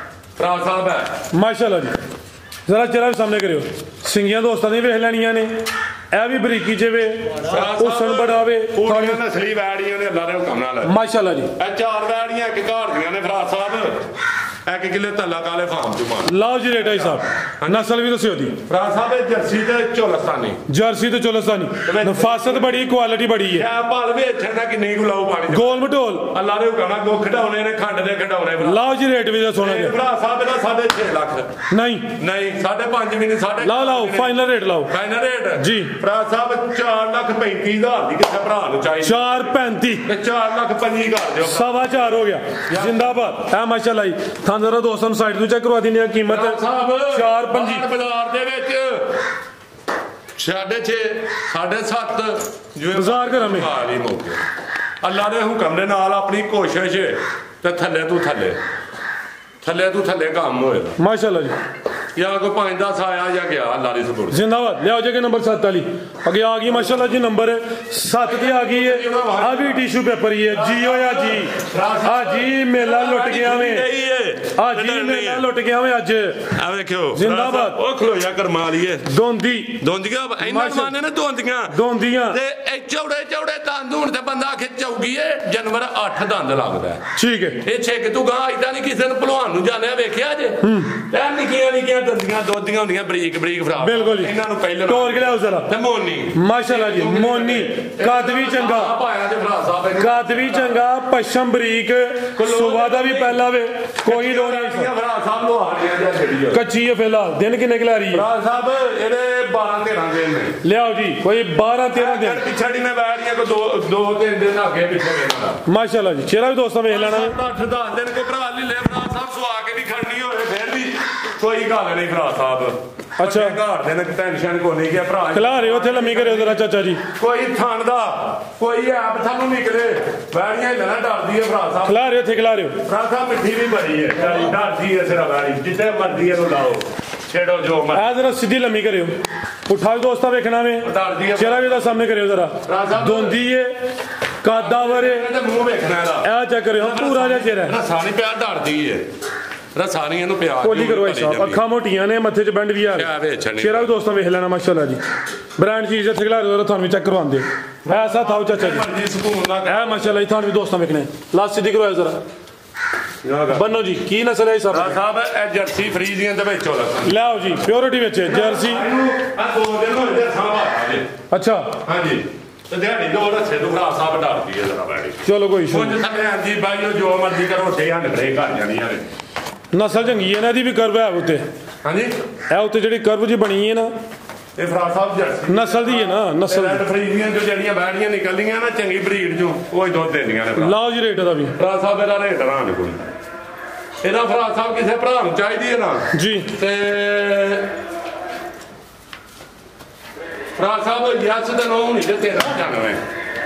ਭਰਾ ਸਾਹਿਬ ਹੈ ਮਾਸ਼ਾਅੱਲਾ ਜੀ ਜ਼ਰਾ ਚਿਹਰਾ ਵੀ ਸਾਹਮਣੇ ਕਰਿਓ ਸਿੰਗੀਆਂ ਦੋਸਤਾਂ ਦੀ ਵੇਖ ਲੈਣੀਆਂ ਨੇ ਇਹ ਵੀ ਬਰੀਕੀ ਜਿਵੇਂ ਉਸਨ ਬੜਾਵੇ ਪੂਰੀਆਂ ਨਸਲੀ ਵੈੜੀਆਂ ਨੇ ਅੱਲਾ ਦੇ ਹੁਕਮ ਨਾਲ ਮਾਸ਼ਾਅੱਲਾ ਜੀ ਇਹ 4 ਵੈੜੀਆਂ ਇੱਕ ਘਰ ਦੀਆਂ ਨੇ ਭਰਾ ਸਾਹਿਬ 1 ਕਿੱਲੇ ਧੱਲਾ ਕਾਲੇ ਫਾਰਮ ਚ ਮਾਰ ਲਾਓ ਜੀ ਰੇਟ ਹੈ ਸਾਹਿਬ ਨਸਲ ਵੀ ਦੱਸਿਓ ਦੀ ਭਰਾ ਸਾਹਿਬ ਇਹ ਜਰਸੀ ਤੇ ਚੋਲਸਤਾਨੀ ਜਰਸੀ ਤੇ ਚੋਲਸਤਾਨੀ ਨਫਾਸਤ ਬੜੀ ਕੁਆਲਿਟੀ ਬੜੀ ਹੈ ਇਹ ਭਾਲ ਵੇਚਣ ਦਾ ਕਿੰਨੀ ਗੁਲਾਉ ਪਾਣੀ ਗੋਲ ਮਟੋਲ ਅੱਲਾ ਦੇ ਹੁਕਮ ਨਾਲ ਗੋ ਖਡਾਉਣੇ ਨੇ ਖੰਡ ਦੇ ਖਡਾਉਣੇ ਭਰਾ ਲਾਓ ਜੀ ਰੇਟ ਵੀ ਦਾ ਸੋਨਾ ਜੀ ਭਰਾ ਸਾਹਿਬ ਦਾ 6.5 ਲੱਖ ਨਹੀਂ 5.5 ਵੀ ਨਹੀਂ ਲਾਓ ਫਾਈਨਲ ਰੇਟ ਲਾਓ ਫਾਈਨਲ ਰੇਟ ਜੀ ਭਰਾ ਸਾਹਿਬ 4,35,000 ਦੀ ਕਿਸੇ ਭਰਾ ਨੂੰ ਚਾਹੀਦੀ 4.35 ਤੇ 4,25,000 ਦਿਓ 4.25 ਹੋ ਗਿਆ ਜ਼ਿੰਦਾਬਾਦ ਹੈ ਮਾਸ਼ਾਅੱਲਾ ਜੀ ਥਾਂ ਜ਼ਰਾ ਦੋਸਤਾਂ ਨੂੰ ਸਾਈਡ ਤੋਂ ਚੈੱਕ ਕਰਵਾ ਦਿੰਦੇ ਆ ਕੀਮਤ ਸਾਹਿਬ 4-5 ਬਾਜ਼ਾਰ ਦੇ ਵਿੱਚ 6.5 7.5 ਜਿਵੇਂ ਬਾਜ਼ਾਰ ਘਰਾਂ ਵਿੱਚ ਵਾਲੀ ਮੌਕੇ ਅੱਲਾ ਦੇ ਹੁਕਮ ਦੇ ਨਾਲ ਆਪਣੀ ਕੋਸ਼ਿਸ਼ ਤੇ ਥੱਲੇ ਤੋਂ ਥੱਲੇ ਕੰਮ ਹੋਏਗਾ ਮਾਸ਼ਾਅੱਲਾ ਜੀ ਜਾਂ ਕੋਈ 5-10 ਆਇਆ ਜਾਂ ਗਿਆ ਅੱਲਾ ਦੀ ਸਪੁਰਦ जिंदाबाद ले आओ जगह नंबर 7 वाली आगे आ गई माशाल्लाह जी नंबर 7 ਤੇ ਆ ਗਈ ਹੈ ਆ ਵੀ ਟਿਸ਼ੂ ਪੇਪਰ ਹੀ ਹੈ ਜੀ ਹੋਇਆ ਜੀ ਆ ਜੀ ਮੇਲਾ ਲੁੱਟ ਗਿਆ ਵੇ ਆ ਜੀ ਮੇਲਾ ਲੁੱਟ ਗਿਆ ਵੇ ਅੱਜ ਆ ਵੇਖਿਓ ਜ਼ਿੰਦਾਬਾਦ। ਉਹ ਖਲੋਇਆ ਕਰਮਾ ਲਈਏ ਦੋਂਦੀ ਦੋਂਦੀਆਂ ਇਹਨਾਂ ਮਾਨੇ ਨੇ ਦੋਂਦੀਆਂ ਤੇ ਇਹ ਚੌੜੇ ਦੰਦ ਹੁਣ ਤੇ ਬੰਦਾ ਆਖੇ ਚੌਗੀ ਏ ਜਾਨਵਰ 8 ਦੰਦ ਲੱਗਦਾ ਠੀਕ ਹੈ ਇਹ ਛੇਕ ਤੂੰ ਗਾਂ ਇਦਾਂ ਨਹੀਂ ਕਿਸੇ ਨੂੰ ਭਲਵਾਨ ਨੂੰ ਜਾਣਿਆ ਵੇਖਿਆ ਜੇ ਇਹ ਨਿੱਕੀਆਂ ਦੰਦੀਆਂ ਦੋਦੀਆਂ ਹੁੰਦੀਆਂ ਬਰੀਕ ਫਰਾ ਬਿਲਕੁਲ ਜੀ ਇਹਨਾਂ ਨੂੰ ਪਹਿਲੇ ਤੋੜ ਕੇ ਲਿਆਓ ਜ਼ਰਾ ਤੇ ਮੋਨੀ ਮਾਸ਼ਾਅੱਲਾ ਜੀ ਮੋਨੀ ਕੱਦ ਵੀ ਚੰਗਾ ਪਾਇਆ ਤੇ ਭਰਾ ਸਾਹਿਬ ਇਹਨੂੰ ਕੱਦ ਵੀ ਚੰਗਾ ਪਸ਼ਮ ਬਰੀਕ ਸੁਬਾ ਦਾ ਵੀ ਪਹਿਲਾ ਵੇ ਕੋਈ ਲੋੜ ਨਹੀਂ ਭਰਾ ਸਾਹਿਬ ਨੂੰ ਹਾੜੀਆਂ ਜਾਂ ਛੱਡੀਓ ਕੱਚੀ ਹੈ ਫਿਲਹਾਲ ਦਿਨ ਕਿੰਨੇ ਕਿ ਲੈ ਰਹੀ ਹੈ ਭਰਾ ਸਾਹਿਬ ਇਹਦੇ 12-13 ਦਿਨ ਨੇ ਲਿਆਓ ਜੀ ਕੋਈ 12-13 ਦਿਨ ਪਿਛੜੀ ਨੇ ਬੈਠੀਆਂ ਕੋ 2-3 ਦਿਨ ਅੱਗੇ ਪਿੱਛੇ ਇਹਨਾਂ ਦਾ ਮਾਸ਼ਾਅੱਲਾ ਜੀ ਚਿਹਰਾ ਵੀ ਦੋਸਤਾਂ ਵੇਖ ਲੈਣਾ 8-10 ਦਿਨ ਕੋ ਭਰਾ ਲੈ ਭਰਾ ਸਾਹਿਬ ਸੁਆ ਕੇ ਵੀ ਖੜਨੀ ਹੋਵੇ ਫਿਰ ਵੀ ਕੋਈ ਗੱਲ ਨਹੀਂ ਭਰਾ ਸਾਹਿਬ ਅੱਛਾ ਘਰ ਦੇ ਨਾਲ ਟੈਨਸ਼ਨ ਕੋ ਨਹੀਂ ਗਿਆ ਭਰਾ ਖਿਲਾ ਰਹੇ ਉੱਥੇ ਲੰਮੀ ਕਰਿਓ ਜ਼ਰਾ ਚਾਚਾ ਜੀ ਕੋਈ ਥਣ ਦਾ ਕੋਈ ਐਪ ਸਾਨੂੰ ਨਿਕਲੇ ਬੈੜੀਆਂ ਲੈਣਾ ਡਰਦੀ ਹੈ ਭਰਾ ਸਾਹਿਬ ਖਿਲਾ ਰਹੇ ਉੱਥੇ ਖਿਲਾ ਰਹੇ ਭਰਾ ਸਾਹਿਬ ਮਿੱਠੀ ਵੀ ਬੜੀ ਹੈ ਡਰਦੀ ਹੈ ਸਿਰਾ ਬੈੜੀ ਜਿੱਥੇ ਮਰਦੀ ਇਹਨੂੰ ਲਾਓ ਛੇੜੋ ਜੋ ਮਰ ਆ ਜ਼ਰਾ ਸਿੱਧੀ ਲੰਮੀ ਕਰਿਓ ਉਠਾ ਦੋਸਤਾ ਵੇਖਣਾ ਵੇ ਚਿਹਰਾ ਵੀ ਦਾ ਸਾਹਮਣੇ ਕਰਿਓ ਜ਼ਰਾ ਦੋਂਦੀ ਏ ਕਾਦਾਵਰ ਏ ਤੇ ਮੂੰਹ ਵੇਖਣਾ ਇਹਦਾ ਇਹ ਚੈੱਕ ਕਰਿਓ ਪੂਰਾ ਜਿਹਾ ਚਿਹਰਾ ਰਸਾ ਨਹੀਂ ਪਿਆ ਡਰਦੀ ਏ ਰਸਾ ਨਹੀਂ ਇਹਨੂੰ ਪਿਆ ਕੋਲੀ ਕਰੋ ਇਹ ਸਾਹਿਬ ਅੱਖਾਂ ਮੋਟੀਆਂ ਨੇ ਮੱਥੇ 'ਚ ਬੈਂਡ ਵੀ ਆ ਚਿਹਰਾ ਵੀ ਦੋਸਤਾਂ ਵੇਖ ਲੈਣਾ ਮਾਸ਼ਾਅੱਲਾ ਜੀ ਬ੍ਰਾਂਡ ਚੀਜ਼ ਇੱਥੇ ਖਿਲਾ ਰਹੇ ਤੁਹਾਨੂੰ ਵੀ ਚੈੱਕ ਕਰਵਾਉਂਦੇ ਐਸਾ ਥਾਓ ਚਾਚਾ ਜੀ ਸਕੂਨ ਨਾਲ ਇਹ ਮਾਸ਼ਾਅੱਲਾ ਜੀ ਤੁਹਾਨੂੰ ਵੀ ਦੋਸਤਾਂ ਵੇਖਣੇ ਲਾਸਟ ਸਿੱਧੀ ਕਰਵਾਓ ਜ਼ਰਾ ਬੰਨੋ ਜੀ ਕੀ ਨਸਲ ਹੈ ਸਾਹਿਬ ਇਹ ਜਰਸੀ ਫਰੀਜ਼ੀਆਂ ਦੇ ਵਿੱਚੋਂ ਲਿਆਓ ਜੀ ਪਿਓਰਿਟੀ ਵਿੱਚ ਜਰਸੀ ਅੱਛਾ ਹਾਂਜੀ ਤੇ ਦਿਹਾੜੀ ਦੋ ਰੱਸੇ ਤੋਂ ਭਰਾ ਸਾਹਿਬ ਡਰਦੀ ਹੈ ਜਰਾ ਬੈੜੀ ਚਲੋ ਕੋਈ ਇਸ਼ੂ ਨਹੀਂ ਸਮਝ ਆਂਦੀ ਬਾਈਓ ਜੋ ਮਰਜ਼ੀ ਕਰੋ ਛੇ ਹੰਡੜੇ ਘਰ ਜਾਣੀਆਂ ਨੇ ਨਸਲ ਚੰਗੀ ਹੈ ਇਹਨਾਂ ਦੀ ਵੀ ਕਰਵ ਹੈ ਉੱਤੇ ਹਾਂਜੀ ਇਹ ਉੱਤੇ ਜਿਹੜੀ ਕਰਵ ਜੀ ਬਣੀ ਹੈ ਨਾ ਇਹ ਭਰਾ ਸਾਹਿਬ ਜਰਸੀ ਨਸਲ ਦੀ ਹੈ ਨਾ ਨਸਲ ਰੈਡ ਫਰੀਜ਼ੀਆਂ ਜੋ ਜਿਹੜੀਆਂ ਬੈੜੀਆਂ ਨਿਕਲਦੀਆਂ ਨਾ ਚੰਗੀ ਬਰੀਡ ਚੋਂ ਉਹ ਹੀ ਦੁੱਧ ਦਿੰਦੀਆਂ ਨੇ ਲਾਓ ਜੀ ਰੇਟ ਦਾ ਵੀ ਭਰਾ ਸਾਹਿਬ ਇਹਦਾ ਰੇਟ ਰਾਂ ਕੋਈ ਇਹਦਾ ਭਰਾ ਸਾਹਿਬ ਕਿਸੇ ਭਰਾ ਨੂੰ ਚਾਹੀਦੀ ਹੈ ਨਾ ਜੀ ਤੇ ਭਰਾ ਸਾਹਿਬ ਯਸ ਦੇ ਨੋ ਨਹੀਂ ਤੇ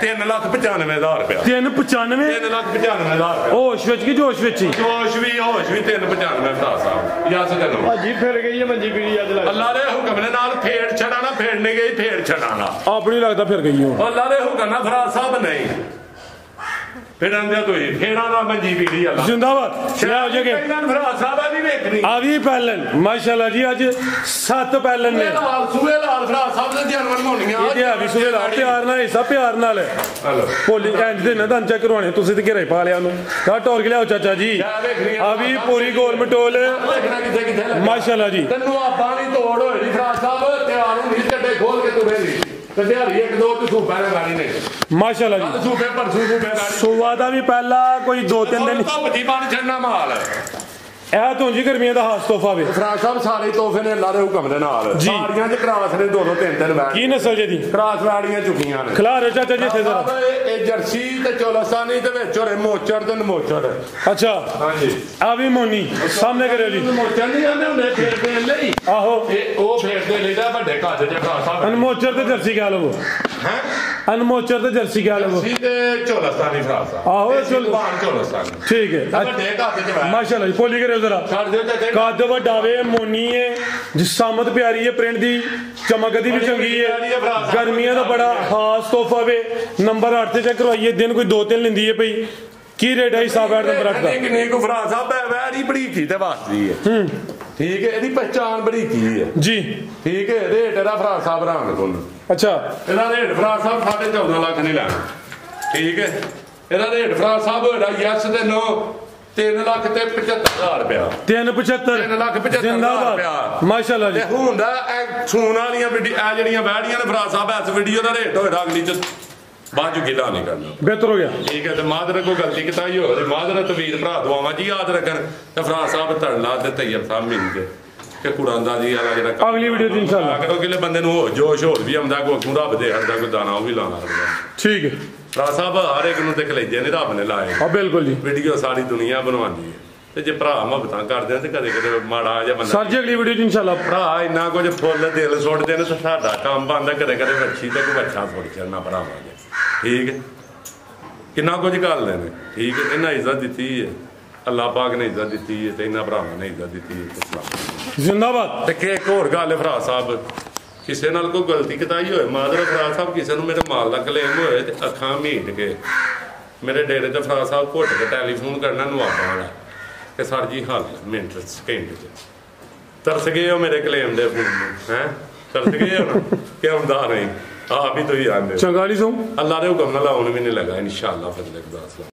3,95,000 ਰੁਪਇਆ 395 3,95,000 ਹੋਸ਼ ਵਿੱਚ ਕਿ ਜੋਸ਼ ਵਿੱਚ ਹੀ ਹੋਸ਼ ਵੀ 3,95 ਭਰਾ ਸਾਹਿਬ ਯਸ ਦੇ ਨੋ ਭਾਜੀ ਫਿਰ ਗਈ ਹੈ ਮੰਜੀ ਪੀੜੀ ਅੱਜ ਲੱਗ ਅੱਲਾ ਦੇ ਹੁਕਮ ਦੇ ਨਾਲ ਫੇੜ ਛੜਾਣਾ ਫੇੜਨੇ ਗਈ ਫੇੜ ਛੜਾਣਾ ਆਪਣੀ ਲੱਗਦਾ ਫਿਰ ਗਈ ਹੋ ਅੱਲਾ ਦੇ ਹੁਕਮ ਨਾਲ ਭਰਾ ਸਾਹਿਬ ਨਹੀਂ ਫੇੜਾਂ ਦੇ ਤੁਸੀਂ ਫੇੜਾਂ ਦਾ ਮੰਜੀ ਪੀੜੀ ਅੱਲਾ ਜ਼ਿੰਦਾਬਾਦ ਲਿਆਓ ਜਗੇ ਭਰਾ ਸਾਹਿਬ ਆ ਵੀ ਵੇਖਣੀ ਆ ਵੀ ਪੈਲਨ ਮਾਸ਼ਾਅੱਲਾ ਜੀ ਅੱਜ 7 ਪੈਲਨ ਨੇ ਸੂਏ ਲਾਲ ਭਰਾ ਸਾਹਿਬ ਦੇ ਜਾਨਵਰ ਹੋਣੀਆਂ ਇਹ ਆ ਵੀ ਸੂਏ ਲਾਲ ਪਿਆਰ ਨਾਲ ਹਿੱਸਾ ਪਿਆਰ ਨਾਲ ਭੋਲੀ ਇੰਜ ਦੇ ਨਾ ਦੰਦ ਚੈੱਕ ਕਰਵਾਉਣੇ ਤੁਸੀਂ ਤੇ ਘਰੇ ਪਾ ਲਿਆ ਉਹਨੂੰ ਤਾਂ ਟੋਰ ਕੇ ਲਿਆਓ ਚਾਚਾ ਜੀ ਆ ਵੀ ਪੂਰੀ ਗੋਲ ਮਟੋਲ ਮਾਸ਼ਾਅੱਲਾ ਜੀ ਤੈਨੂੰ ਆਪਾਂ ਨਹੀਂ ਤੋੜ ਹੋਈ ਨਹੀਂ ਭਰਾ ਸਾਹਿਬ ਤਿਆਰ ਹੁੰਦੀ ਚੱਡੇ ਖੋਲ ਕੇ ਤੁਰੇ ਨਹੀਂ ਤੇ ਦਿਹਾੜੀ ਇੱਕ ਦੋ ਸੂਬਾ ਨੇ ਗਾੜੀ ਨੇ ਮਾਸ਼ਾਅੱਲਾ ਜੀ ਸੂਬੇ ਪਰ ਸੂਬੇ ਗਾੜੀ ਸੁਬਾ ਦਾ ਵੀ ਪਹਿਲਾ ਕੋਈ 2-3 ਦਿਨ ਧੁੱਪ ਦੀ ਬਣ ਛੱਡਣਾ ਮਾਲ ਇਹ ਤੋਂ ਜੀ ਗਰਮੀਆਂ ਦਾ ਖਾਸ ਤੋਹਫਾ ਵੇ ਭਰਾ ਸਾਹਿਬ ਸਾਰੇ ਤੋਹਫੇ ਨੇ ਅੱਲਾ ਦੇ ਹੁਕਮ ਦੇ ਨਾਲ ਸਾਰੀਆਂ ਚ ਕਰਾਸ ਨੇ 2-2 3-3 ਵੈੜ ਕੀ ਨਸਲ ਜੇ ਦੀ ਕਰਾਸ ਵੈੜੀਆਂ ਚੁੱਕੀਆਂ ਨੇ ਖਿਲਾ ਰਹੇ ਚਾਚਾ ਜੀ ਇੱਥੇ ਜ਼ਰਾ ਇਹ ਜਰਸੀ ਤੇ ਚੋਲਸਾਨੀ ਦੇ ਵਿੱਚ ਹੋਰੇ ਮੋਚੜ ਤੇ ਨਮੋਚੜ ਅੱਛਾ ਹਾਂਜੀ ਆ ਵੀ ਮੋਨੀ ਸਾਹਮਣੇ ਕਰਿਓ ਜੀ ਮੋਚੜ ਨਹੀਂ ਆਉਂਦੇ ਹੁੰਦੇ ਫੇਰਦੇ ਲਈ ਆਹੋ ਇਹ ਉਹ ਫੇਰਦੇ ਲੈਦਾ ਵੱਡੇ ਕੱਜ ਦੇ ਭਰਾ ਸਾਹਿਬ ਅਨਮੋਚਰ ਤੇ ਜਰਸੀ ਕਹਿ ਲਵੋ ਹੈ ਅਨਮੋਚਰ ਤੇ ਜਰਸੀ ਕਹਿ ਲਵੋ ਜਰਸੀ ਤੇ ਚੋਲਸਾਨੀ ਭਰਾ ਸਾਹਿਬ ਆਹੋ ਚੋਲਸਾਨੀ ਠੀਕ ਹੈ ਵੱਡੇ ਕੱਜ ਚ ਵੈੜ ਮਾਸ਼ਾਅੱਲਾ ਜੀ ਪੋਲੀ ਕਰਿਓ ਜ਼ਰਾ ਛੱਡ ਦਿਓ ਕੱਦ ਵੱਡਾ ਵੇ ਮੋਨੀ ਏ ਜਿਸਾਮਤ ਪਿਆਰੀ ਏ ਪ੍ਰਿੰਟ ਦੀ ਚਮਕ ਦੀ ਵੀ ਚੰਗੀ ਏ ਗਰਮੀਆਂ ਦਾ ਬੜਾ ਖਾਸ ਤੋਹਫਾ ਵੇ ਨੰਬਰ 8 ਤੇ ਚੈੱਕ ਕਰਵਾਈਏ ਦਿਨ ਕੋਈ 2-3 ਲੈਂਦੀ ਏ ਭਈ ਕੀ ਰੇਟ ਹੈ ਹਿਸਾਬ ਹੈ ਨੰਬਰ 8 ਦਾ ਕਿੰਨੇ ਕੋ ਭਰਾ ਸਾਹਿਬ ਵੈੜੀ ਬੜੀ ਕੀ ਤੇ ਵਾਸਦੀ ਏ ਠੀਕ ਹੈ ਇਹਦੀ ਪਛਾਣ ਬੜੀ ਕੀ ਹੈ ਜੀ ਠੀਕ ਹੈ ਰੇਟ ਇਹਦਾ ਭਰਾ ਸਾਹਿਬ ਰਾਂਗ ਤੁਹਾਨੂੰ ਅੱਛਾ ਇਹਦਾ ਰੇਟ ਭਰਾ ਸਾਹਿਬ 14.5 ਲੱਖ ਨਹੀਂ ਲੈਣਾ ਠੀਕ ਹੈ ਇਹਦਾ ਰੇਟ ਭਰਾ ਸਾਹਿਬ ਹੋਇਆ ਯਸ ਦੇ ਨੋ 3,75,000 ਰੁਪਇਆ 3,75,000 ਰੁਪਇਆ ਮਾਸ਼ਾਅੱਲਾ ਜੀ ਹੁਣ ਦਾ ਸੂਣ ਵਾਲੀਆਂ ਆ ਜਿਹੜੀਆਂ ਬੈੜੀਆਂ ਨੇ ਭਰਾ ਸਾਹਿਬ ਇਸ ਵੀਡੀਓ ਦਾ ਰੇਟ ਹੋਏਗਾ ਅਗਲੀ ਚ ਬਾਅਦ ਚ ਗਿਲਾ ਨਹੀਂ ਕਰਨਾ ਬਿਹਤਰ ਹੋ ਗਿਆ ਠੀਕ ਹੈ ਤੇ ਮਾਦਰ ਕੋਈ ਗਲਤੀ ਕੀਤਾ ਹੀ ਹੋਵੇ ਮਾਦਰ ਤਵੀਰ ਭਰਾ ਦਵਾਵਾਂ ਜੀ ਯਾਦ ਰੱਖਣ ਤੇ ਭਰਾ ਸਾਹਿਬ ਧੜਲਾ ਤੇ ਤੈਯਬ ਸਾਹਿਬ ਮਿਲ ਕੇ ਕਿ ਕੁੜਾਂਦਾ ਜੀ ਵਾਲਾ ਜਿਹੜਾ ਅਗਲੀ ਵੀਡੀਓ ਚ ਇਨਸ਼ਾਅੱਲਾ ਕਰੋ ਕਿਲੇ ਬੰਦੇ ਨੂੰ ਹੋ ਜੋਸ਼ ਹੋਰ ਵੀ ਆਉਂਦਾ ਕੋਈ ਰੱਬ ਦੇ ਹੱਥ ਦਾ ਕੋਈ ਦਾਣਾ ਉਹ ਵੀ ਲਾਣਾ ਹੁੰਦਾ ਠੀਕ ਹੈ ਭਰਾ ਸਾਹਿਬ ਹਰ ਇੱਕ ਨੂੰ ਤੇ ਖਲੇਜੇ ਨੇ ਰੱਬ ਨੇ ਲਾਏ ਹਾਂ ਬਿਲਕੁਲ ਜੀ ਵੀਡੀਓ ਸਾਰੀ ਦੁਨੀਆ ਬਣਵਾਉਂਦੀ ਹੈ ਤੇ ਜੇ ਭਰਾ ਮੁਹੱਬਤਾਂ ਕਰਦੇ ਆ ਤੇ ਕਦੇ ਕਦੇ ਮਾੜਾ ਜਿਹਾ ਬੰਦਾ ਸਰ ਜੀ ਅਗਲੀ ਵੀਡੀਓ 'ਚ ਇਨਸ਼ਾਅੱਲਾ ਭਰਾ ਇੰਨਾ ਕੁਝ ਫੁੱਲ ਦਿਲ ਸੁੱਟਦੇ ਨੇ ਤੇ ਸਾਡਾ ਕੰਮ ਬਣਦਾ ਕਦੇ ਕਦੇ ਵੱਛੀ ਤੇ ਕੋਈ ਵੱਛਾ ਸੁੱਟ ਚੱਲਣਾ ਭਰਾਵਾਂ ਦੇ ਠੀਕ ਹੈ ਕਿੰਨਾ ਕੁਝ ਕਰ ਲੈਣੇ ਠੀਕ ਹੈ ਇਹਨਾਂ ਇੱਜ਼ਤ ਦਿੱਤੀ ਹੈ ਅੱਲਾਹ ਪਾਕ ਨੇ ਇੱਜ਼ਤ ਦਿੱਤੀ ਹੈ ਤੇ ਇਹਨਾਂ ਭਰਾਵਾਂ ਨੇ ਇੱਜ਼ਤ ਦਿੱਤੀ ਹੈ ਜ਼ਿੰਦਾਬਾਦ ਤੇ ਕਿ ਇੱਕ ਹੋਰ ਗੱਲ ਹੈ ਭਰਾ ਸਾਹਿਬ ਕਿਸੇ ਨਾਲ ਕੋਈ ਗਲਤੀ ਕਤਾਈ ਹੋਏ ਮਾਦਰ ਭਰਾ ਸਾਹਿਬ ਕਿਸੇ ਨੂੰ ਮੇਰੇ ਮਾਲ ਦਾ ਕਲੇਮ ਹੋਏ ਤੇ ਅੱਖਾਂ ਮੀਟ ਕੇ ਮੇਰੇ ਡੇਰੇ ਤੇ ਭਰਾ ਸਾਹਿਬ ਘੁੱਟ ਕੇ ਟੈਲੀਫੋਨ ਕਰਨਾ ਨਵਾਬਾਂ ਵਾਲਾ ਕਿ ਸਰ ਜੀ ਹੱਲ ਮਿੰਟ ਸਕਿੰਟ 'ਚ ਤਰਸ ਗਏ ਹੋ ਮੇਰੇ ਕਲੇਮ ਦੇ ਫੋਨ ਨੂੰ ਹੈ ਤਰਸ ਗਏ ਹੋ ਨਾ ਕਿ ਆਉਂਦਾ ਨਹੀਂ ਆਪ ਹੀ ਤੁਸੀਂ ਆਉਂਦੇ ਚੰਗਾ ਨਹੀਂ ਸੋ ਅੱਲਾਹ ਦੇ ਹੁਕਮ ਨਾਲ ਆਉਣ ਵੀ ਨਹੀਂ ਲੱਗਾ ਇਨਸ਼ਾਅੱਲਾ ਫਜ਼ਲ ਖੁਦਾ